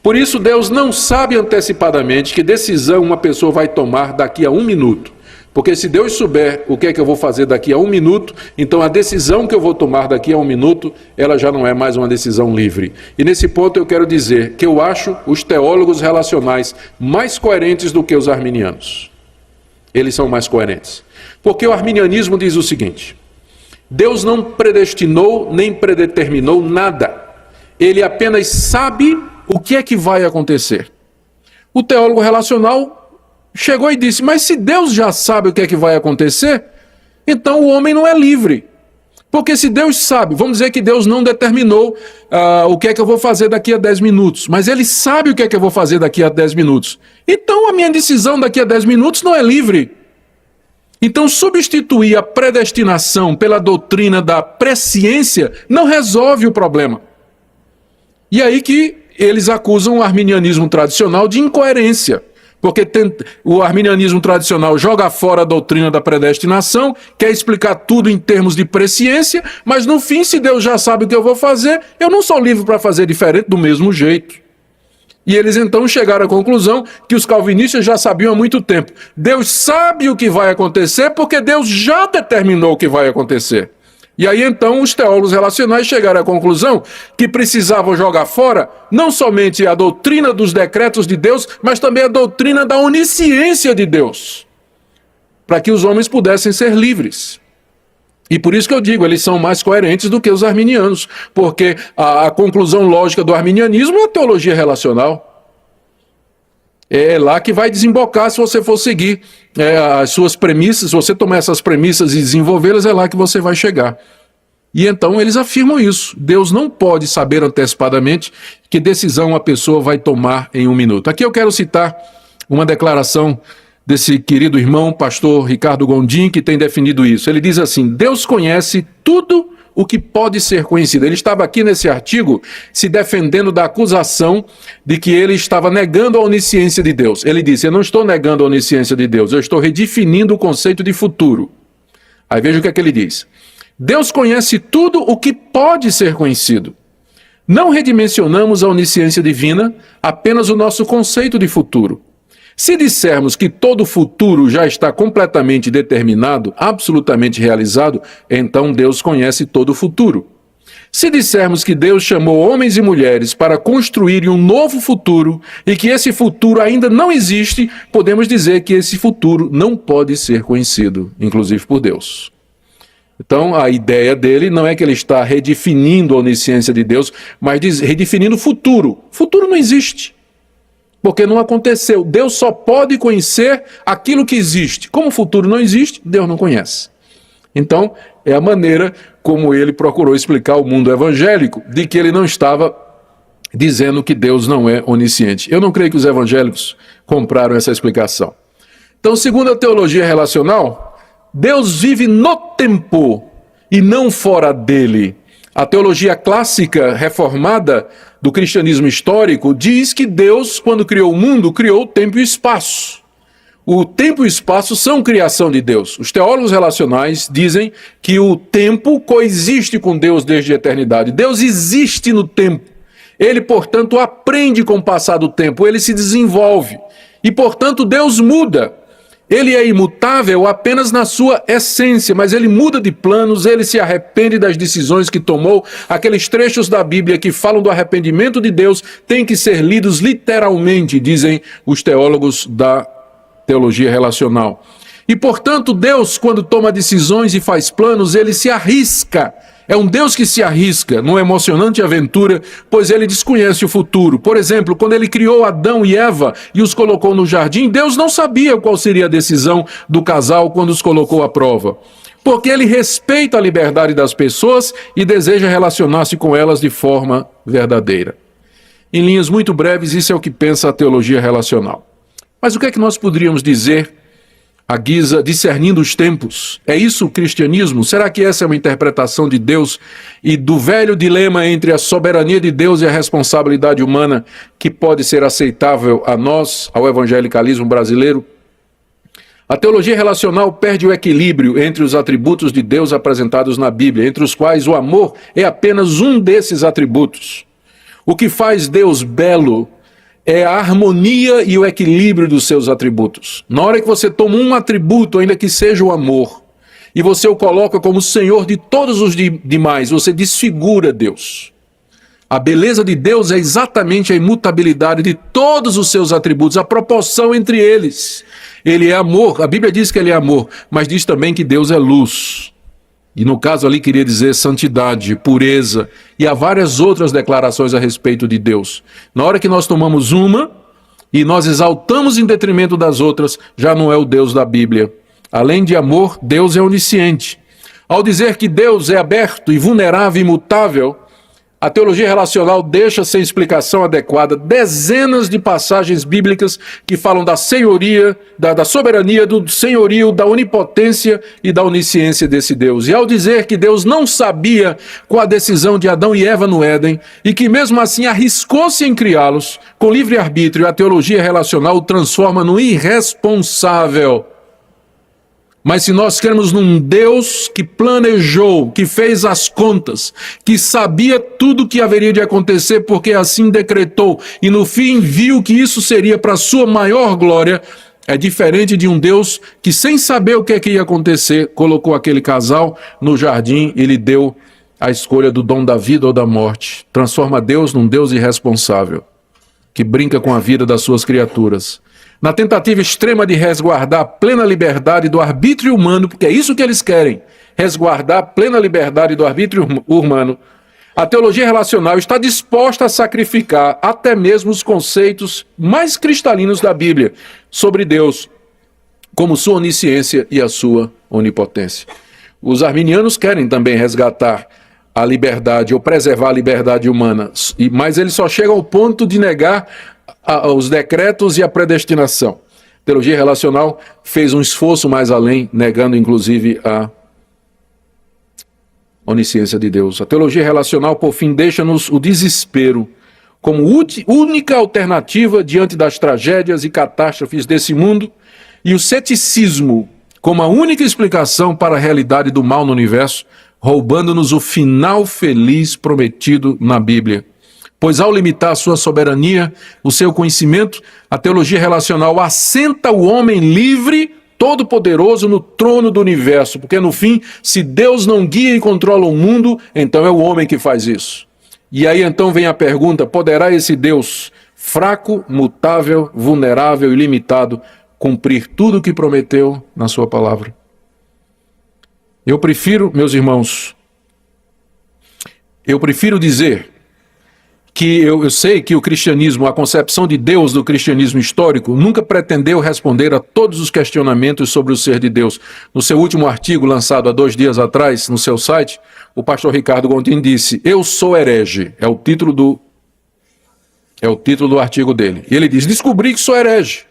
[SPEAKER 1] Por isso Deus não sabe antecipadamente que decisão uma pessoa vai tomar daqui a 1 minuto. Porque se Deus souber o que é que eu vou fazer daqui a 1 minuto, então a decisão que eu vou tomar daqui a 1 minuto, ela já não é mais uma decisão livre. E nesse ponto eu quero dizer que eu acho os teólogos relacionais mais coerentes do que os arminianos. Eles são mais coerentes. Porque o arminianismo diz o seguinte: Deus não predestinou nem predeterminou nada. Ele apenas sabe o que é que vai acontecer. O teólogo relacional chegou e disse, mas se Deus já sabe o que é que vai acontecer, então o homem não é livre. Porque se Deus sabe, vamos dizer que Deus não determinou o que é que eu vou fazer daqui a 10 minutos, mas Ele sabe o que é que eu vou fazer daqui a 10 minutos. Então a minha decisão daqui a 10 minutos não é livre. Então substituir a predestinação pela doutrina da presciência não resolve o problema. E aí que eles acusam o arminianismo tradicional de incoerência. Porque o arminianismo tradicional joga fora a doutrina da predestinação, quer explicar tudo em termos de presciência, mas no fim, se Deus já sabe o que eu vou fazer, eu não sou livre para fazer diferente do mesmo jeito. E eles então chegaram à conclusão que os calvinistas já sabiam há muito tempo. Deus sabe o que vai acontecer porque Deus já determinou o que vai acontecer. E aí então os teólogos relacionais chegaram à conclusão que precisavam jogar fora não somente a doutrina dos decretos de Deus, mas também a doutrina da onisciência de Deus, para que os homens pudessem ser livres. E por isso que eu digo, eles são mais coerentes do que os arminianos, porque a conclusão lógica do arminianismo é a teologia relacional. É lá que vai desembocar se você for seguir as suas premissas, se você tomar essas premissas e desenvolvê-las, é lá que você vai chegar. E então eles afirmam isso. Deus não pode saber antecipadamente que decisão a pessoa vai tomar em 1 minuto. Aqui eu quero citar uma declaração desse querido irmão, pastor Ricardo Gondim, que tem definido isso. Ele diz assim: Deus conhece tudo o que pode ser conhecido. Ele estava aqui nesse artigo se defendendo da acusação de que ele estava negando a onisciência de Deus. Ele disse, eu não estou negando a onisciência de Deus, eu estou redefinindo o conceito de futuro. Aí veja o que é que ele diz. Deus conhece tudo o que pode ser conhecido. Não redimensionamos a onisciência divina, apenas o nosso conceito de futuro. Se dissermos que todo o futuro já está completamente determinado, absolutamente realizado, então Deus conhece todo o futuro. Se dissermos que Deus chamou homens e mulheres para construírem um novo futuro e que esse futuro ainda não existe, podemos dizer que esse futuro não pode ser conhecido, inclusive por Deus. Então, a ideia dele não é que ele está redefinindo a onisciência de Deus, mas redefinindo o futuro. O futuro não existe, porque não aconteceu. Deus só pode conhecer aquilo que existe. Como o futuro não existe, Deus não conhece. Então, é a maneira como ele procurou explicar ao mundo evangélico, de que ele não estava dizendo que Deus não é onisciente. Eu não creio que os evangélicos compraram essa explicação. Então, segundo a teologia relacional, Deus vive no tempo e não fora dele. A teologia clássica reformada do cristianismo histórico diz que Deus, quando criou o mundo, criou o tempo e o espaço. O tempo e o espaço são criação de Deus. Os teólogos relacionais dizem que o tempo coexiste com Deus desde a eternidade. Deus existe no tempo. Ele, portanto, aprende com o passar do tempo, ele se desenvolve. E, portanto, Deus muda. Ele é imutável apenas na sua essência, mas ele muda de planos, ele se arrepende das decisões que tomou. Aqueles trechos da Bíblia que falam do arrependimento de Deus têm que ser lidos literalmente, dizem os teólogos da teologia relacional. E, portanto, Deus, quando toma decisões e faz planos, ele se arrisca. É um Deus que se arrisca numa emocionante aventura, pois ele desconhece o futuro. Por exemplo, quando ele criou Adão e Eva e os colocou no jardim, Deus não sabia qual seria a decisão do casal quando os colocou à prova. Porque ele respeita a liberdade das pessoas e deseja relacionar-se com elas de forma verdadeira. Em linhas muito breves, isso é o que pensa a teologia relacional. Mas o que é que nós poderíamos dizer à guisa, discernindo os tempos? É isso o cristianismo? Será que essa é uma interpretação de Deus e do velho dilema entre a soberania de Deus e a responsabilidade humana que pode ser aceitável a nós, ao evangelicalismo brasileiro? A teologia relacional perde o equilíbrio entre os atributos de Deus apresentados na Bíblia, entre os quais o amor é apenas um desses atributos. O que faz Deus belo é a harmonia e o equilíbrio dos seus atributos. Na hora que você toma um atributo, ainda que seja o amor, e você o coloca como Senhor de todos os demais, você desfigura Deus. A beleza de Deus é exatamente a imutabilidade de todos os seus atributos, a proporção entre eles. Ele é amor, a Bíblia diz que ele é amor, mas diz também que Deus é luz. E no caso ali queria dizer santidade, pureza, e há várias outras declarações a respeito de Deus. Na hora que nós tomamos uma e nós exaltamos em detrimento das outras, já não é o Deus da Bíblia. Além de amor, Deus é onisciente. Ao dizer que Deus é aberto e vulnerável e imutável, a teologia relacional deixa sem explicação adequada dezenas de passagens bíblicas que falam da senhoria, da soberania, do senhorio, da onipotência e da onisciência desse Deus. E ao dizer que Deus não sabia com a decisão de Adão e Eva no Éden e que mesmo assim arriscou-se em criá-los, com livre-arbítrio, a teologia relacional o transforma no irresponsável. Mas se nós cremos num Deus que planejou, que fez as contas, que sabia tudo o que haveria de acontecer porque assim decretou, e no fim viu que isso seria para a sua maior glória, é diferente de um Deus que, sem saber o que é que ia acontecer, colocou aquele casal no jardim e lhe deu a escolha do dom da vida ou da morte. Transforma Deus num Deus irresponsável, que brinca com a vida das suas criaturas. Na tentativa extrema de resguardar a plena liberdade do arbítrio humano, porque é isso que eles querem, resguardar a plena liberdade do arbítrio humano, a teologia relacional está disposta a sacrificar até mesmo os conceitos mais cristalinos da Bíblia sobre Deus, como sua onisciência e a sua onipotência. Os arminianos querem também resgatar a liberdade ou preservar a liberdade humana, mas eles só chegam ao ponto de negar os decretos e a predestinação. A teologia relacional fez um esforço mais além, negando inclusive a onisciência de Deus. A teologia relacional, por fim, deixa-nos o desespero como única alternativa diante das tragédias e catástrofes desse mundo e o ceticismo como a única explicação para a realidade do mal no universo, roubando-nos o final feliz prometido na Bíblia. pois ao limitar a sua soberania, o seu conhecimento, a teologia relacional assenta o homem livre, todo-poderoso no trono do universo, porque no fim, se Deus não guia e controla o mundo, então é o homem que faz isso. E aí então vem a pergunta: poderá esse Deus fraco, mutável, vulnerável e limitado cumprir tudo o que prometeu na sua palavra? Eu prefiro, meus irmãos, dizer que eu sei que o cristianismo, a concepção de Deus do cristianismo histórico, nunca pretendeu responder a todos os questionamentos sobre o ser de Deus. No seu último artigo, lançado há 2 dias atrás, no seu site, o pastor Ricardo Gondim disse: "Eu sou herege", é o título do artigo dele. E ele diz: "Descobri que sou herege".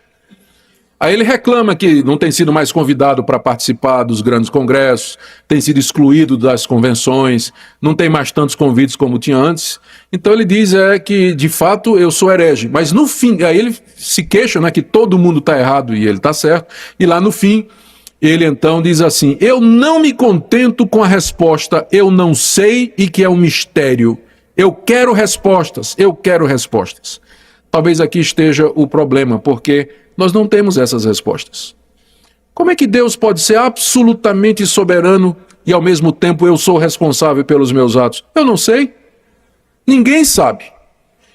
[SPEAKER 1] Aí ele reclama que não tem sido mais convidado para participar dos grandes congressos, tem sido excluído das convenções, não tem mais tantos convites como tinha antes. Então ele diz que, de fato, eu sou herege. Mas no fim, aí ele se queixa, né, que todo mundo está errado e ele está certo. E lá no fim, ele então diz assim: "Eu não me contento com a resposta, eu não sei e que é um mistério. Eu quero respostas, eu quero respostas." Talvez aqui esteja o problema, porque nós não temos essas respostas. Como é que Deus pode ser absolutamente soberano e ao mesmo tempo eu sou responsável pelos meus atos? Eu não sei. Ninguém sabe.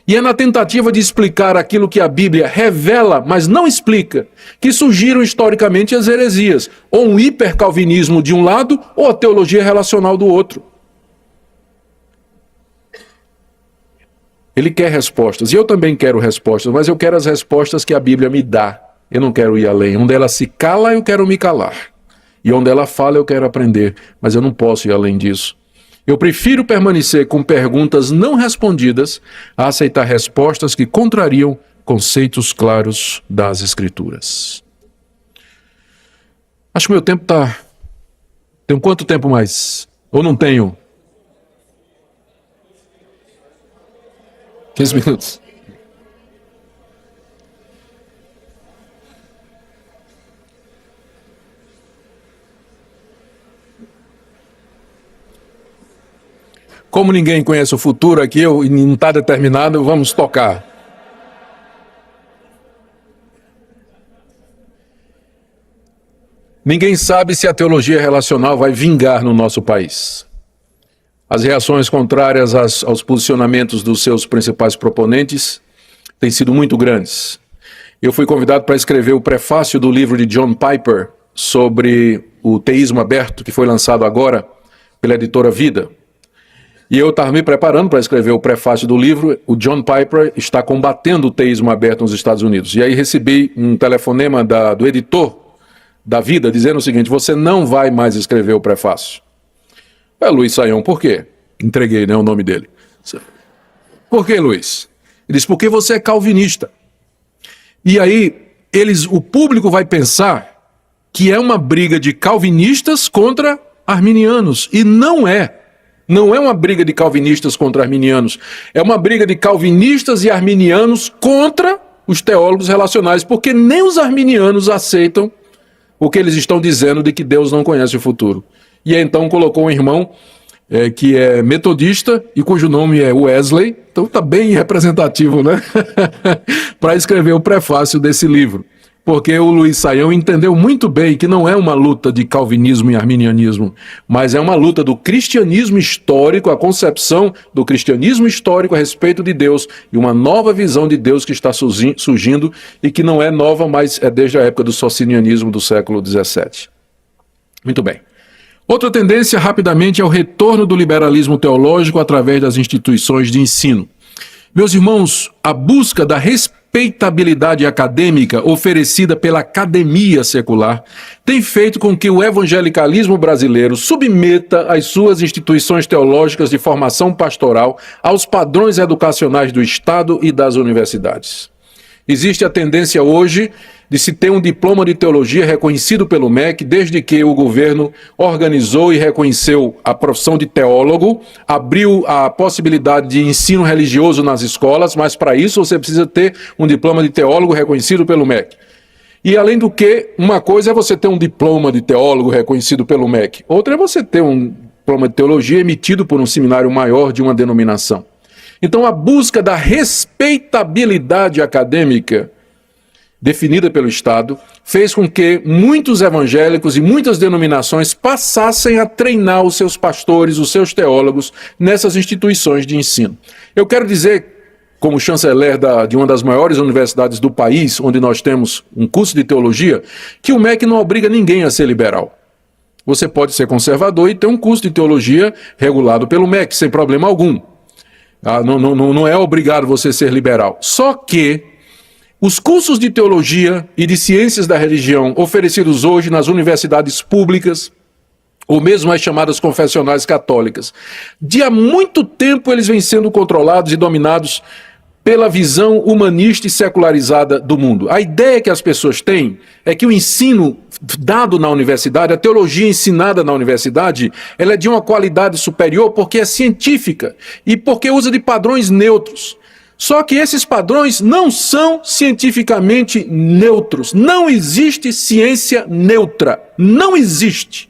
[SPEAKER 1] E é na tentativa de explicar aquilo que a Bíblia revela, mas não explica, que surgiram historicamente as heresias, ou um hipercalvinismo de um lado, ou a teologia relacional do outro. Ele quer respostas, e eu também quero respostas, mas eu quero as respostas que a Bíblia me dá. Eu não quero ir além. Onde ela se cala, eu quero me calar. E onde ela fala, eu quero aprender, mas eu não posso ir além disso. Eu prefiro permanecer com perguntas não respondidas a aceitar respostas que contrariam conceitos claros das Escrituras. Acho que meu tempo está... Tenho quanto tempo mais? Ou não tenho? 15 minutos. Como ninguém conhece o futuro aqui, e não está determinado, vamos tocar. Ninguém sabe se a teologia relacional vai vingar no nosso país. As reações contrárias aos posicionamentos dos seus principais proponentes têm sido muito grandes. Eu fui convidado para escrever o prefácio do livro de John Piper sobre o teísmo aberto, que foi lançado agora pela editora Vida. E eu estava me preparando para escrever o prefácio do livro. O John Piper está combatendo o teísmo aberto nos Estados Unidos. E aí recebi um telefonema do editor da Vida dizendo o seguinte: "Você não vai mais escrever o prefácio." Luiz Saião, por quê? Entreguei, né, o nome dele. Por que, Luiz? Ele disse: "Porque você é calvinista." E aí, o público vai pensar que é uma briga de calvinistas contra arminianos. E não é. Não é uma briga de calvinistas contra arminianos. É uma briga de calvinistas e arminianos contra os teólogos relacionais, porque nem os arminianos aceitam o que eles estão dizendo de que Deus não conhece o futuro. E aí, então colocou um irmão que é metodista e cujo nome é Wesley, então está bem representativo, né? Para escrever o prefácio desse livro. Porque o Luiz Saião entendeu muito bem que não é uma luta de calvinismo e arminianismo, mas é uma luta do cristianismo histórico, a concepção do cristianismo histórico a respeito de Deus e uma nova visão de Deus que está surgindo e que não é nova, mas é desde a época do socinianismo do século XVII. Muito bem. Outra tendência, rapidamente, é o retorno do liberalismo teológico através das instituições de ensino. Meus irmãos, a busca da respeitabilidade acadêmica oferecida pela academia secular tem feito com que o evangelicalismo brasileiro submeta as suas instituições teológicas de formação pastoral aos padrões educacionais do Estado e das universidades. Existe a tendência hoje de se ter um diploma de teologia reconhecido pelo MEC, desde que o governo organizou e reconheceu a profissão de teólogo, abriu a possibilidade de ensino religioso nas escolas, mas para isso você precisa ter um diploma de teólogo reconhecido pelo MEC. E além do que, uma coisa é você ter um diploma de teólogo reconhecido pelo MEC, outra é você ter um diploma de teologia emitido por um seminário maior de uma denominação. Então, a busca da respeitabilidade acadêmica definida pelo Estado fez com que muitos evangélicos e muitas denominações passassem a treinar os seus pastores, os seus teólogos nessas instituições de ensino. Eu quero dizer, como chanceler de uma das maiores universidades do país, onde nós temos um curso de teologia, que o MEC não obriga ninguém a ser liberal. Você pode ser conservador e ter um curso de teologia regulado pelo MEC, sem problema algum. Não é obrigado você ser liberal. Só que os cursos de teologia e de ciências da religião oferecidos hoje nas universidades públicas, ou mesmo as chamadas confessionais católicas, de há muito tempo eles vêm sendo controlados e dominados pela visão humanista e secularizada do mundo. A ideia que as pessoas têm é que o ensino dado na universidade, a teologia ensinada na universidade, ela é de uma qualidade superior porque é científica e porque usa de padrões neutros. Só que esses padrões não são cientificamente neutros. Não existe ciência neutra. Não existe.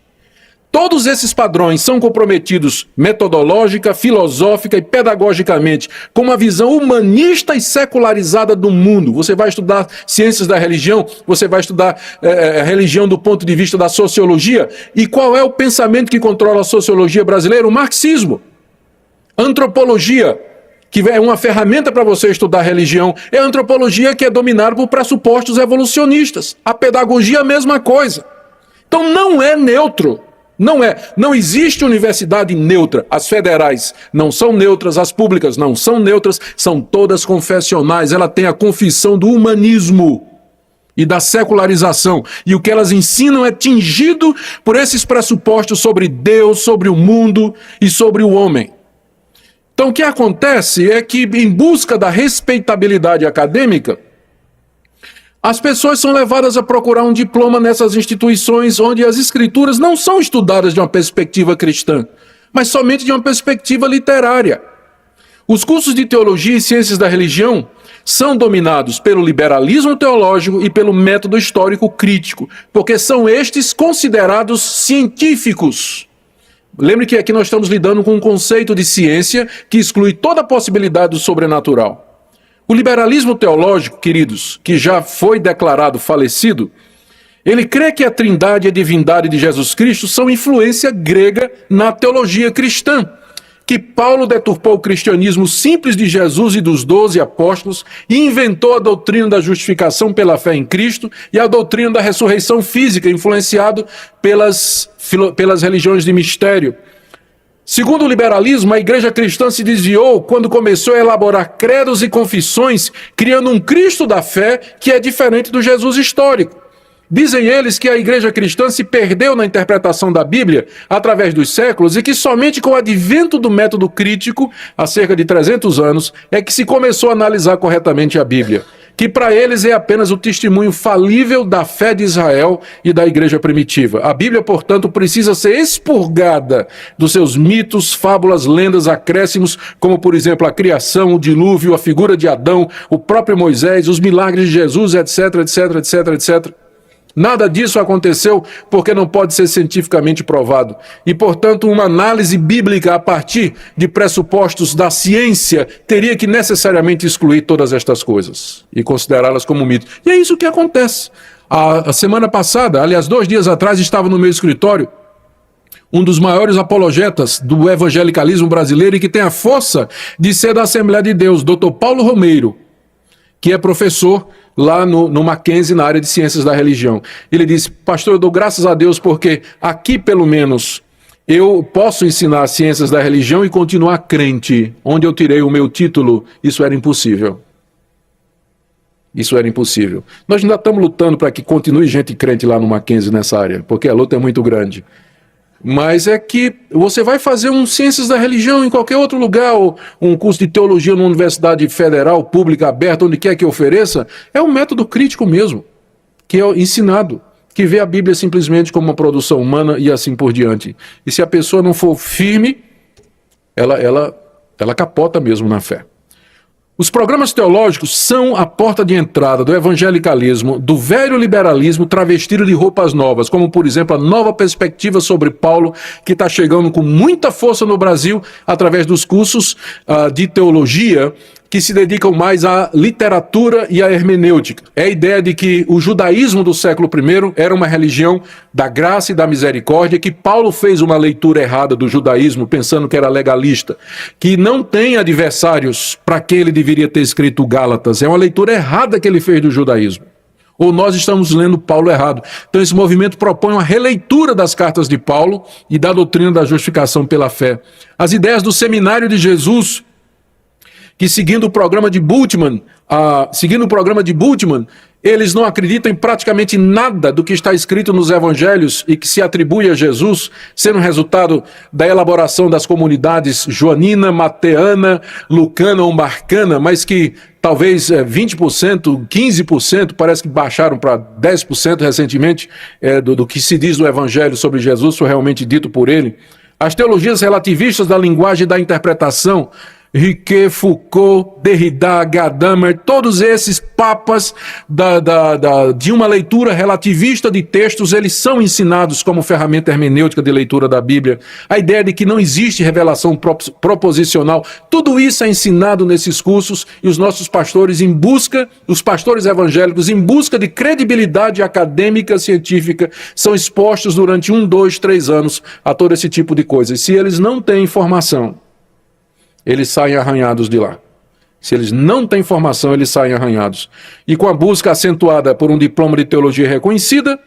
[SPEAKER 1] Todos esses padrões são comprometidos metodológica, filosófica e pedagogicamente com uma visão humanista e secularizada do mundo. Você vai estudar ciências da religião, você vai estudar religião do ponto de vista da sociologia. E qual é o pensamento que controla a sociologia brasileira? O marxismo. Antropologia, que é uma ferramenta para você estudar religião, é a antropologia que é dominada por pressupostos evolucionistas. A pedagogia é a mesma coisa. Então não é neutro. Não existe universidade neutra. As federais não são neutras, as públicas não são neutras, são todas confessionais. Ela tem a confissão do humanismo e da secularização. E o que elas ensinam é tingido por esses pressupostos sobre Deus, sobre o mundo e sobre o homem. Então o que acontece é que, em busca da respeitabilidade acadêmica, as pessoas são levadas a procurar um diploma nessas instituições onde as escrituras não são estudadas de uma perspectiva cristã, mas somente de uma perspectiva literária. Os cursos de teologia e ciências da religião são dominados pelo liberalismo teológico e pelo método histórico crítico, porque são estes considerados científicos. Lembre que aqui nós estamos lidando com um conceito de ciência que exclui toda a possibilidade do sobrenatural. O liberalismo teológico, queridos, que já foi declarado falecido, ele crê que a trindade e a divindade de Jesus Cristo são influência grega na teologia cristã, que Paulo deturpou o cristianismo simples de Jesus e dos 12 apóstolos e inventou a doutrina da justificação pela fé em Cristo e a doutrina da ressurreição física, influenciado pelas religiões de mistério. Segundo o liberalismo, a igreja cristã se desviou quando começou a elaborar credos e confissões, criando um Cristo da fé que é diferente do Jesus histórico. Dizem eles que a igreja cristã se perdeu na interpretação da Bíblia através dos séculos e que somente com o advento do método crítico, há cerca de 300 anos, é que se começou a analisar corretamente a Bíblia, que para eles é apenas o testemunho falível da fé de Israel e da igreja primitiva. A Bíblia, portanto, precisa ser expurgada dos seus mitos, fábulas, lendas, acréscimos, como, por exemplo, a criação, o dilúvio, a figura de Adão, o próprio Moisés, os milagres de Jesus, etc, etc, etc, etc. Nada disso aconteceu porque não pode ser cientificamente provado. E, portanto, uma análise bíblica a partir de pressupostos da ciência teria que necessariamente excluir todas estas coisas e considerá-las como mito. E é isso que acontece. A semana passada, aliás, 2 dias atrás, estava no meu escritório um dos maiores apologetas do evangelicalismo brasileiro e que tem a força de ser da Assembleia de Deus, Dr. Paulo Romeiro, que é professor lá no Mackenzie, na área de ciências da religião. Ele disse: pastor, eu dou graças a Deus porque aqui, pelo menos, eu posso ensinar ciências da religião e continuar crente. Onde eu tirei o meu título, isso era impossível. Isso era impossível. Nós ainda estamos lutando para que continue gente crente lá no Mackenzie nessa área, porque a luta é muito grande. Mas é que você vai fazer um ciências da religião em qualquer outro lugar, ou um curso de teologia numa universidade federal, pública, aberta, onde quer que ofereça, é um método crítico mesmo, que é ensinado, que vê a Bíblia simplesmente como uma produção humana e assim por diante. E se a pessoa não for firme, ela capota mesmo na fé. Os programas teológicos são a porta de entrada do evangelicalismo, do velho liberalismo travestido de roupas novas, como, por exemplo, a nova perspectiva sobre Paulo, que está chegando com muita força no Brasil através dos cursos de teologia que se dedicam mais à literatura e à hermenêutica. É a ideia de que o judaísmo do século I era uma religião da graça e da misericórdia, que Paulo fez uma leitura errada do judaísmo, pensando que era legalista, que não tem adversários para quem ele deveria ter escrito Gálatas. É uma leitura errada que ele fez do judaísmo. Ou nós estamos lendo Paulo errado. Então esse movimento propõe uma releitura das cartas de Paulo e da doutrina da justificação pela fé. As ideias do Seminário de Jesus, que seguindo o programa de Bultmann, eles não acreditam em praticamente nada do que está escrito nos evangelhos e que se atribui a Jesus, sendo resultado da elaboração das comunidades joanina, mateana, lucana ou marcana, mas que talvez 20%, 15%, parece que baixaram para 10% recentemente, do que se diz no evangelho sobre Jesus foi realmente dito por ele. As teologias relativistas da linguagem e da interpretação, Riquet, Foucault, Derrida, Gadamer, todos esses papas de uma leitura relativista de textos, eles são ensinados como ferramenta hermenêutica de leitura da Bíblia. A ideia de que não existe revelação proposicional, tudo isso é ensinado nesses cursos e os nossos pastores os pastores evangélicos em busca de credibilidade acadêmica, científica, são expostos durante 1, 2, 3 anos a todo esse tipo de coisa. E se eles não têm informação, eles saem arranhados de lá. Se eles não têm formação, eles saem arranhados. E com a busca acentuada por um diploma de teologia reconhecida,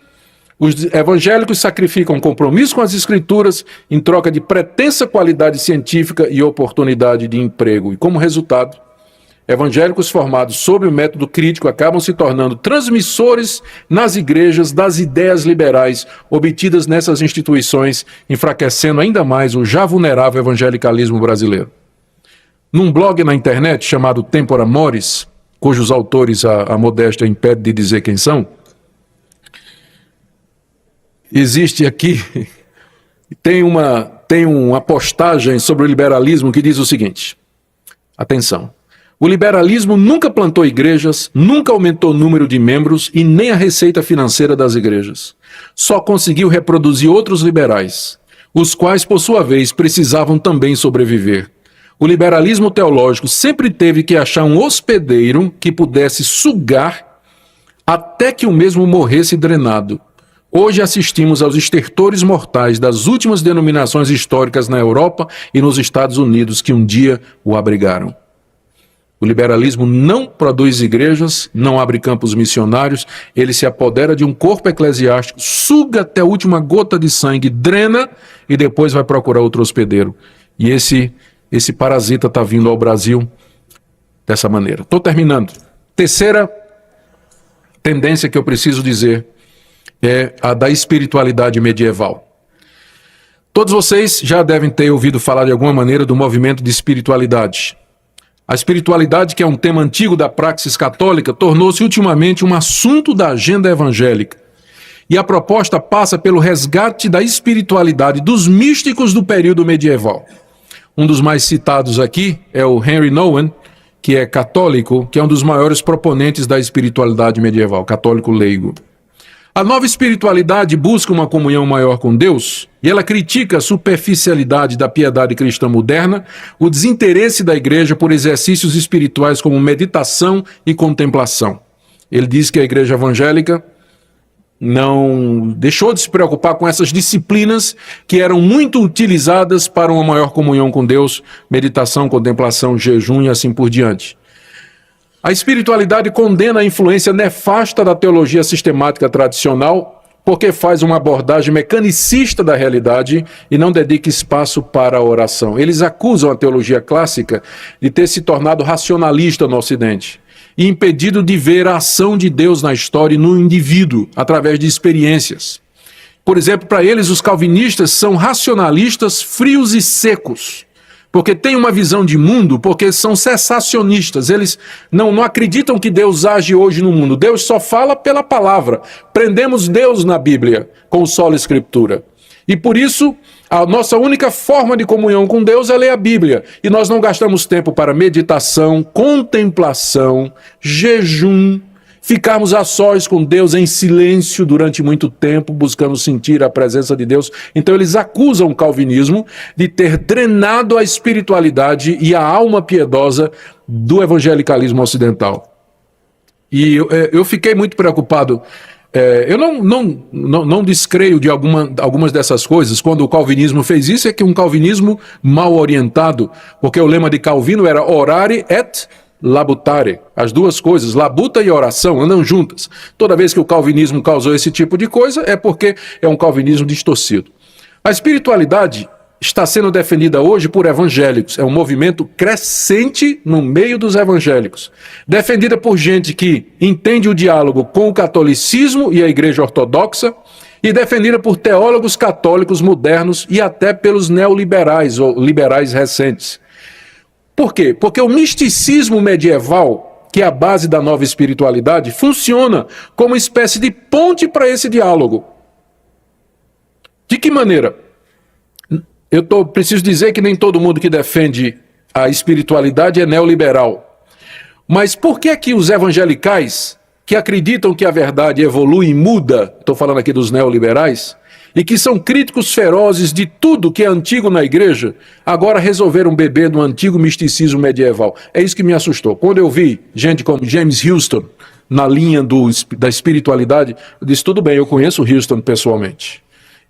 [SPEAKER 1] os evangélicos sacrificam compromisso com as escrituras em troca de pretensa qualidade científica e oportunidade de emprego. E como resultado, evangélicos formados sob o método crítico acabam se tornando transmissores nas igrejas das ideias liberais obtidas nessas instituições, enfraquecendo ainda mais o já vulnerável evangelicalismo brasileiro. Num blog na internet chamado Tempora Mores, cujos autores a modéstia impede de dizer quem são, existe aqui, tem uma postagem sobre o liberalismo que diz o seguinte, atenção, o liberalismo nunca plantou igrejas, nunca aumentou o número de membros e nem a receita financeira das igrejas. Só conseguiu reproduzir outros liberais, os quais, por sua vez, precisavam também sobreviver. O liberalismo teológico sempre teve que achar um hospedeiro que pudesse sugar até que o mesmo morresse drenado. Hoje assistimos aos estertores mortais das últimas denominações históricas na Europa e nos Estados Unidos que um dia o abrigaram. O liberalismo não produz igrejas, não abre campos missionários, ele se apodera de um corpo eclesiástico, suga até a última gota de sangue, drena e depois vai procurar outro hospedeiro. E esse parasita está vindo ao Brasil dessa maneira. Estou terminando. Terceira tendência que eu preciso dizer é a da espiritualidade medieval. Todos vocês já devem ter ouvido falar de alguma maneira do movimento de espiritualidade. A espiritualidade, que é um tema antigo da praxis católica, tornou-se ultimamente um assunto da agenda evangélica. E a proposta passa pelo resgate da espiritualidade dos místicos do período medieval. Um dos mais citados aqui é o Henry Nouwen, que é católico, que é um dos maiores proponentes da espiritualidade medieval, católico leigo. A nova espiritualidade busca uma comunhão maior com Deus e ela critica a superficialidade da piedade cristã moderna, o desinteresse da igreja por exercícios espirituais como meditação e contemplação. Ele diz que a igreja evangélica não deixou de se preocupar com essas disciplinas que eram muito utilizadas para uma maior comunhão com Deus, meditação, contemplação, jejum e assim por diante. A espiritualidade condena a influência nefasta da teologia sistemática tradicional, porque faz uma abordagem mecanicista da realidade e não dedica espaço para a oração. Eles acusam a teologia clássica de ter se tornado racionalista no Ocidente e impedido de ver a ação de Deus na história e no indivíduo, através de experiências. Por exemplo, para eles, os calvinistas são racionalistas frios e secos, porque têm uma visão de mundo, porque são cessacionistas. Eles não acreditam que Deus age hoje no mundo. Deus só fala pela palavra. Prendemos Deus na Bíblia, com o sola escritura. E por isso, A nossa única forma de comunhão com Deus é ler a Bíblia. E nós não gastamos tempo para meditação, contemplação, jejum, ficarmos a sós com Deus em silêncio durante muito tempo, buscando sentir a presença de Deus. Então eles acusam o calvinismo de ter drenado a espiritualidade e a alma piedosa do evangelicalismo ocidental. E eu fiquei muito preocupado. Eu não descreio de algumas dessas coisas. Quando o calvinismo fez isso, é que um calvinismo mal orientado, porque o lema de Calvino era orare et labutare. As duas coisas, labuta e oração, andam juntas. Toda vez que o calvinismo causou esse tipo de coisa, é porque é um calvinismo distorcido. A espiritualidade está sendo defendida hoje por evangélicos. É um movimento crescente no meio dos evangélicos. Defendida por gente que entende o diálogo com o catolicismo e a igreja ortodoxa, e defendida por teólogos católicos modernos e até pelos neoliberais ou liberais recentes. Por quê? Porque o misticismo medieval, que é a base da nova espiritualidade, funciona como uma espécie de ponte para esse diálogo. De que maneira? Preciso dizer que nem todo mundo que defende a espiritualidade é neoliberal. Mas por que que os evangelicais, que acreditam que a verdade evolui e muda, estou falando aqui dos neoliberais, e que são críticos ferozes de tudo que é antigo na igreja, agora resolveram beber no antigo misticismo medieval? É isso que me assustou. Quando eu vi gente como James Houston na linha da espiritualidade, eu disse, tudo bem, eu conheço o Houston pessoalmente.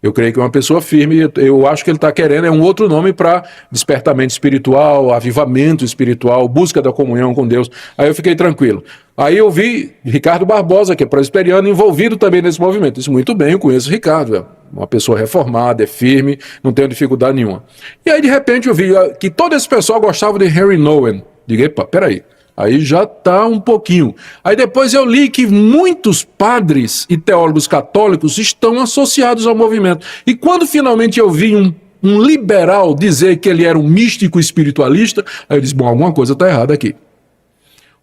[SPEAKER 1] Eu creio que é uma pessoa firme, eu acho que ele está querendo, é um outro nome para despertamento espiritual, avivamento espiritual, busca da comunhão com Deus. Aí eu fiquei tranquilo. Aí eu vi Ricardo Barbosa, que é presbiteriano, envolvido também nesse movimento. Disse, muito bem, eu conheço o Ricardo, é uma pessoa reformada, é firme, não tenho dificuldade nenhuma. E aí de repente eu vi que todo esse pessoal gostava de Henry Nouwen. Digo, epa, peraí. Aí já está um pouquinho. Aí depois eu li que muitos padres e teólogos católicos estão associados ao movimento. E quando finalmente eu vi um liberal dizer que ele era um místico espiritualista, aí eu disse, bom, alguma coisa está errada aqui.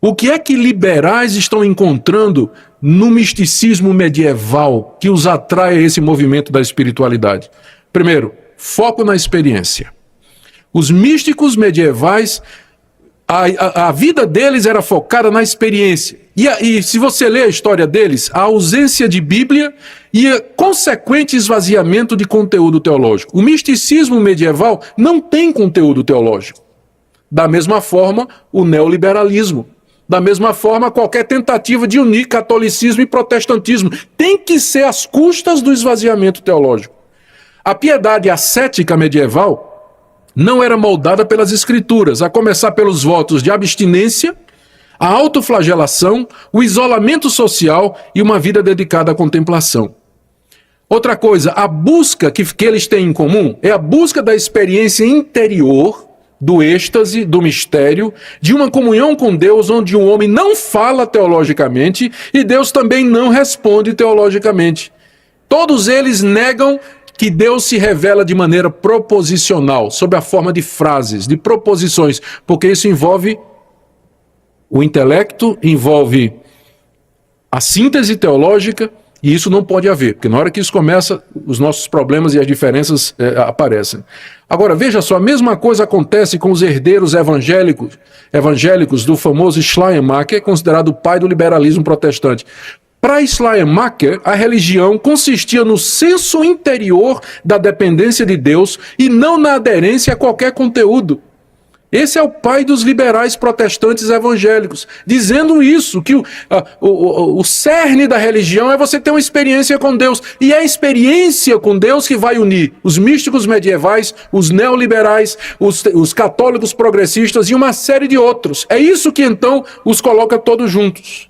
[SPEAKER 1] O que é que liberais estão encontrando no misticismo medieval que os atrai a esse movimento da espiritualidade? Primeiro, foco na experiência. Os místicos medievais, a vida deles era focada na experiência. E se você ler a história deles, a ausência de Bíblia e a consequente esvaziamento de conteúdo teológico. O misticismo medieval não tem conteúdo teológico. Da mesma forma, o neoliberalismo. Da mesma forma, qualquer tentativa de unir catolicismo e protestantismo tem que ser às custas do esvaziamento teológico. A piedade ascética medieval não era moldada pelas escrituras, a começar pelos votos de abstinência, a autoflagelação, o isolamento social e uma vida dedicada à contemplação. Outra coisa, a busca que eles têm em comum é a busca da experiência interior, do êxtase, do mistério, de uma comunhão com Deus onde um homem não fala teologicamente e Deus também não responde teologicamente. Todos eles negam que Deus se revela de maneira proposicional, sob a forma de frases, de proposições, porque isso envolve o intelecto, envolve a síntese teológica, e isso não pode haver, porque na hora que isso começa, os nossos problemas e as diferenças aparecem. Agora, veja só, a mesma coisa acontece com os herdeiros evangélicos do famoso Schleiermacher, considerado o pai do liberalismo protestante. Para Schleiermacher, a religião consistia no senso interior da dependência de Deus e não na aderência a qualquer conteúdo. Esse é o pai dos liberais protestantes evangélicos, dizendo isso, que o cerne da religião é você ter uma experiência com Deus. E é a experiência com Deus que vai unir os místicos medievais, os neoliberais, os católicos progressistas e uma série de outros. É isso que então os coloca todos juntos.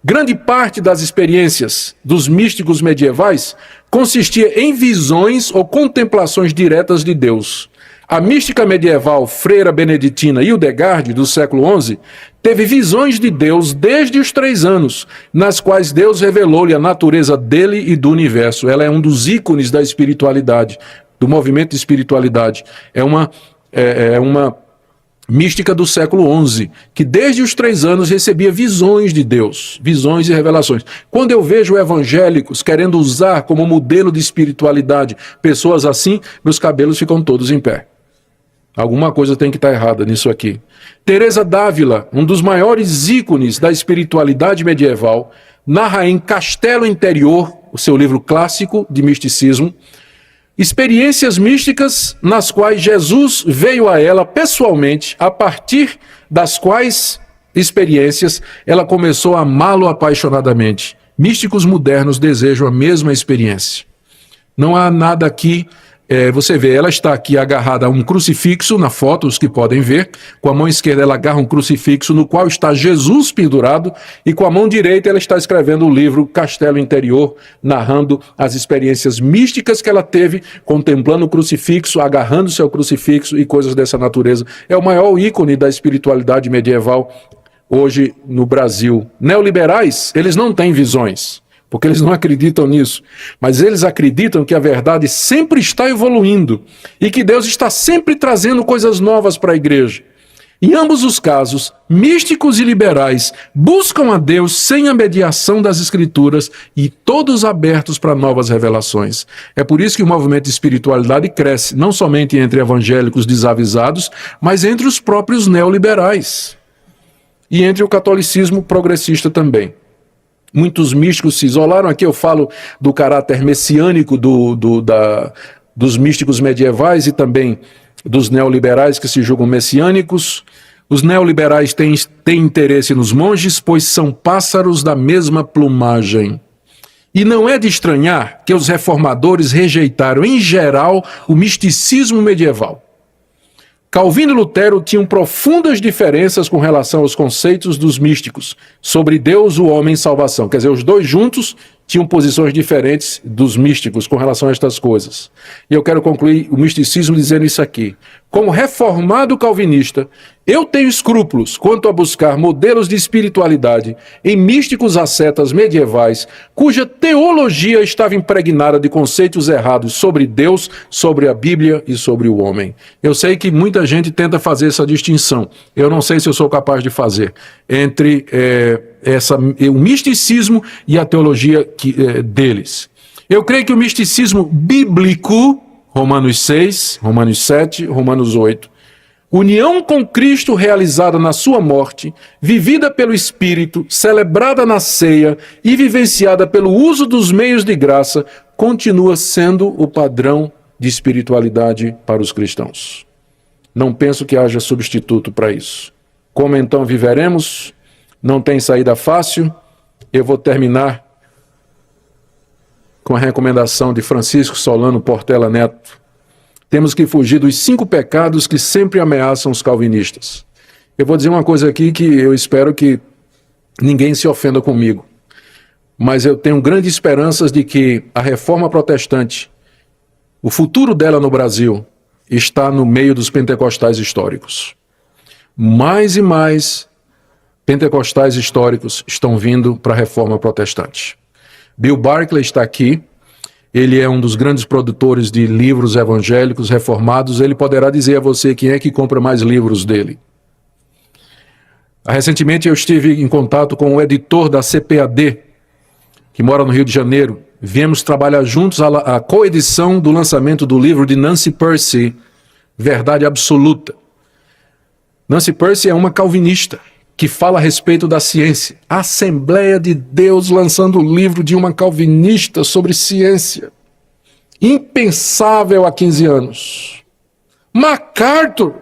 [SPEAKER 1] Grande parte das experiências dos místicos medievais consistia em visões ou contemplações diretas de Deus. A mística medieval freira beneditina Hildegard, do século XI, teve visões de Deus desde os 3 anos, nas quais Deus revelou-lhe a natureza dele e do universo. Ela é um dos ícones da espiritualidade, do movimento de espiritualidade. É uma mística do século XI, que desde os 3 anos recebia visões de Deus, visões e revelações. Quando eu vejo evangélicos querendo usar como modelo de espiritualidade pessoas assim, meus cabelos ficam todos em pé. Alguma coisa tem que estar errada nisso aqui. Teresa d'Ávila, um dos maiores ícones da espiritualidade medieval, narra em Castelo Interior, o seu livro clássico de misticismo, experiências místicas nas quais Jesus veio a ela pessoalmente, a partir das quais experiências ela começou a amá-lo apaixonadamente. Místicos modernos desejam a mesma experiência. Não há nada aqui, você vê, ela está aqui agarrada a um crucifixo, na foto, os que podem ver. Com a mão esquerda ela agarra um crucifixo no qual está Jesus pendurado, e com a mão direita ela está escrevendo o livro Castelo Interior, narrando as experiências místicas que ela teve, contemplando o crucifixo, agarrando-se ao crucifixo e coisas dessa natureza. É o maior ícone da espiritualidade medieval hoje no Brasil. Neoliberais, eles não têm visões, porque eles não acreditam nisso, mas eles acreditam que a verdade sempre está evoluindo e que Deus está sempre trazendo coisas novas para a igreja. Em ambos os casos, místicos e liberais buscam a Deus sem a mediação das Escrituras e todos abertos para novas revelações. É por isso que o movimento de espiritualidade cresce, não somente entre evangélicos desavisados, mas entre os próprios neoliberais e entre o catolicismo progressista também. Muitos místicos se isolaram. Aqui eu falo do caráter messiânico dos místicos medievais e também dos neoliberais que se julgam messiânicos. Os neoliberais têm interesse nos monges, pois são pássaros da mesma plumagem. E não é de estranhar que os reformadores rejeitaram, em geral, o misticismo medieval. Calvino e Lutero tinham profundas diferenças com relação aos conceitos dos místicos sobre Deus, o homem e salvação. Quer dizer, os dois juntos tinham posições diferentes dos místicos com relação a estas coisas. E eu quero concluir o misticismo dizendo isso aqui. Como reformado calvinista, eu tenho escrúpulos quanto a buscar modelos de espiritualidade em místicos ascetas medievais, cuja teologia estava impregnada de conceitos errados sobre Deus, sobre a Bíblia e sobre o homem. Eu sei que muita gente tenta fazer essa distinção. Eu não sei se eu sou capaz de fazer entre o misticismo e a teologia deles. Eu creio que o misticismo bíblico, Romanos 6, Romanos 7, Romanos 8, união com Cristo realizada na sua morte, vivida pelo Espírito, celebrada na ceia e vivenciada pelo uso dos meios de graça, continua sendo o padrão de espiritualidade para os cristãos. Não penso que haja substituto para isso. Como então viveremos? Não tem saída fácil. Eu vou terminar com a recomendação de Francisco Solano Portela Neto. Temos que fugir dos 5 pecados que sempre ameaçam os calvinistas. Eu vou dizer uma coisa aqui que eu espero que ninguém se ofenda comigo, mas eu tenho grandes esperanças de que a reforma protestante, o futuro dela no Brasil, está no meio dos pentecostais históricos. Mais e mais pentecostais históricos estão vindo para a reforma protestante. Bill Barclay está aqui. Ele é um dos grandes produtores de livros evangélicos reformados. Ele poderá dizer a você quem é que compra mais livros dele. Recentemente eu estive em contato com o editor da CPAD, que mora no Rio de Janeiro. Viemos trabalhar juntos a coedição do lançamento do livro de Nancy Pearcey, Verdade Absoluta. Nancy Pearcey é uma calvinista que fala a respeito da ciência. A Assembleia de Deus lançando o livro de uma calvinista sobre ciência. Impensável há 15 anos. MacArthur,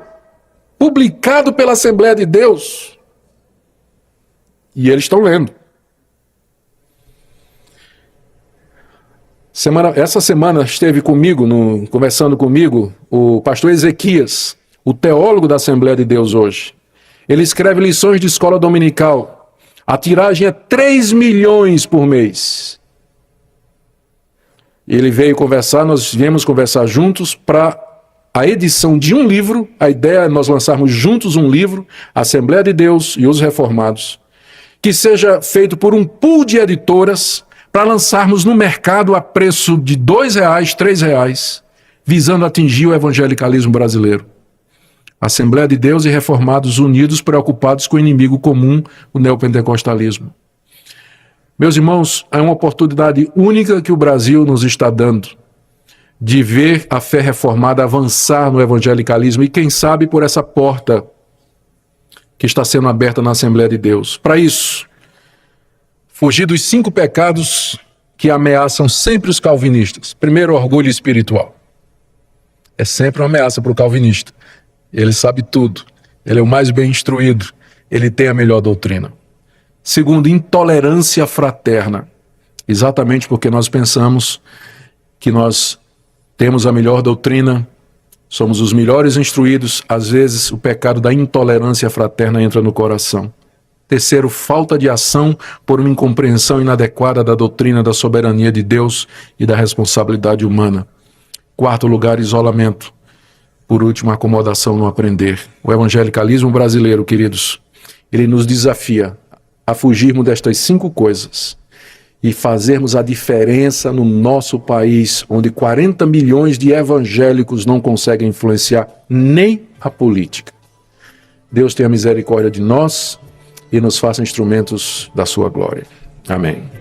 [SPEAKER 1] publicado pela Assembleia de Deus. E eles estão lendo. Essa semana esteve comigo, conversando comigo, o pastor Ezequias, o teólogo da Assembleia de Deus hoje. Ele escreve lições de escola dominical. A tiragem é 3 milhões por mês. Ele veio conversar, nós viemos conversar juntos para a edição de um livro. A ideia é nós lançarmos juntos um livro, Assembleia de Deus e os Reformados, que seja feito por um pool de editoras para lançarmos no mercado a preço de R$2, R$3, visando atingir o evangelicalismo brasileiro. Assembleia de Deus e reformados unidos, preocupados com o inimigo comum, o neopentecostalismo. Meus irmãos, é uma oportunidade única que o Brasil nos está dando de ver a fé reformada avançar no evangelicalismo e, quem sabe, por essa porta que está sendo aberta na Assembleia de Deus. Para isso, fugir dos 5 pecados que ameaçam sempre os calvinistas. Primeiro, orgulho espiritual. É sempre uma ameaça para o calvinista. Ele sabe tudo, ele é o mais bem instruído, ele tem a melhor doutrina. Segundo, intolerância fraterna. Exatamente porque nós pensamos que nós temos a melhor doutrina, somos os melhores instruídos, às vezes o pecado da intolerância fraterna entra no coração. Terceiro, falta de ação por uma incompreensão inadequada da doutrina da soberania de Deus e da responsabilidade humana. Quarto lugar, isolamento. Por último, acomodação no aprender. O evangelicalismo brasileiro, queridos, ele nos desafia a fugirmos destas 5 coisas e fazermos a diferença no nosso país, onde 40 milhões de evangélicos não conseguem influenciar nem a política. Deus tenha misericórdia de nós e nos faça instrumentos da sua glória. Amém.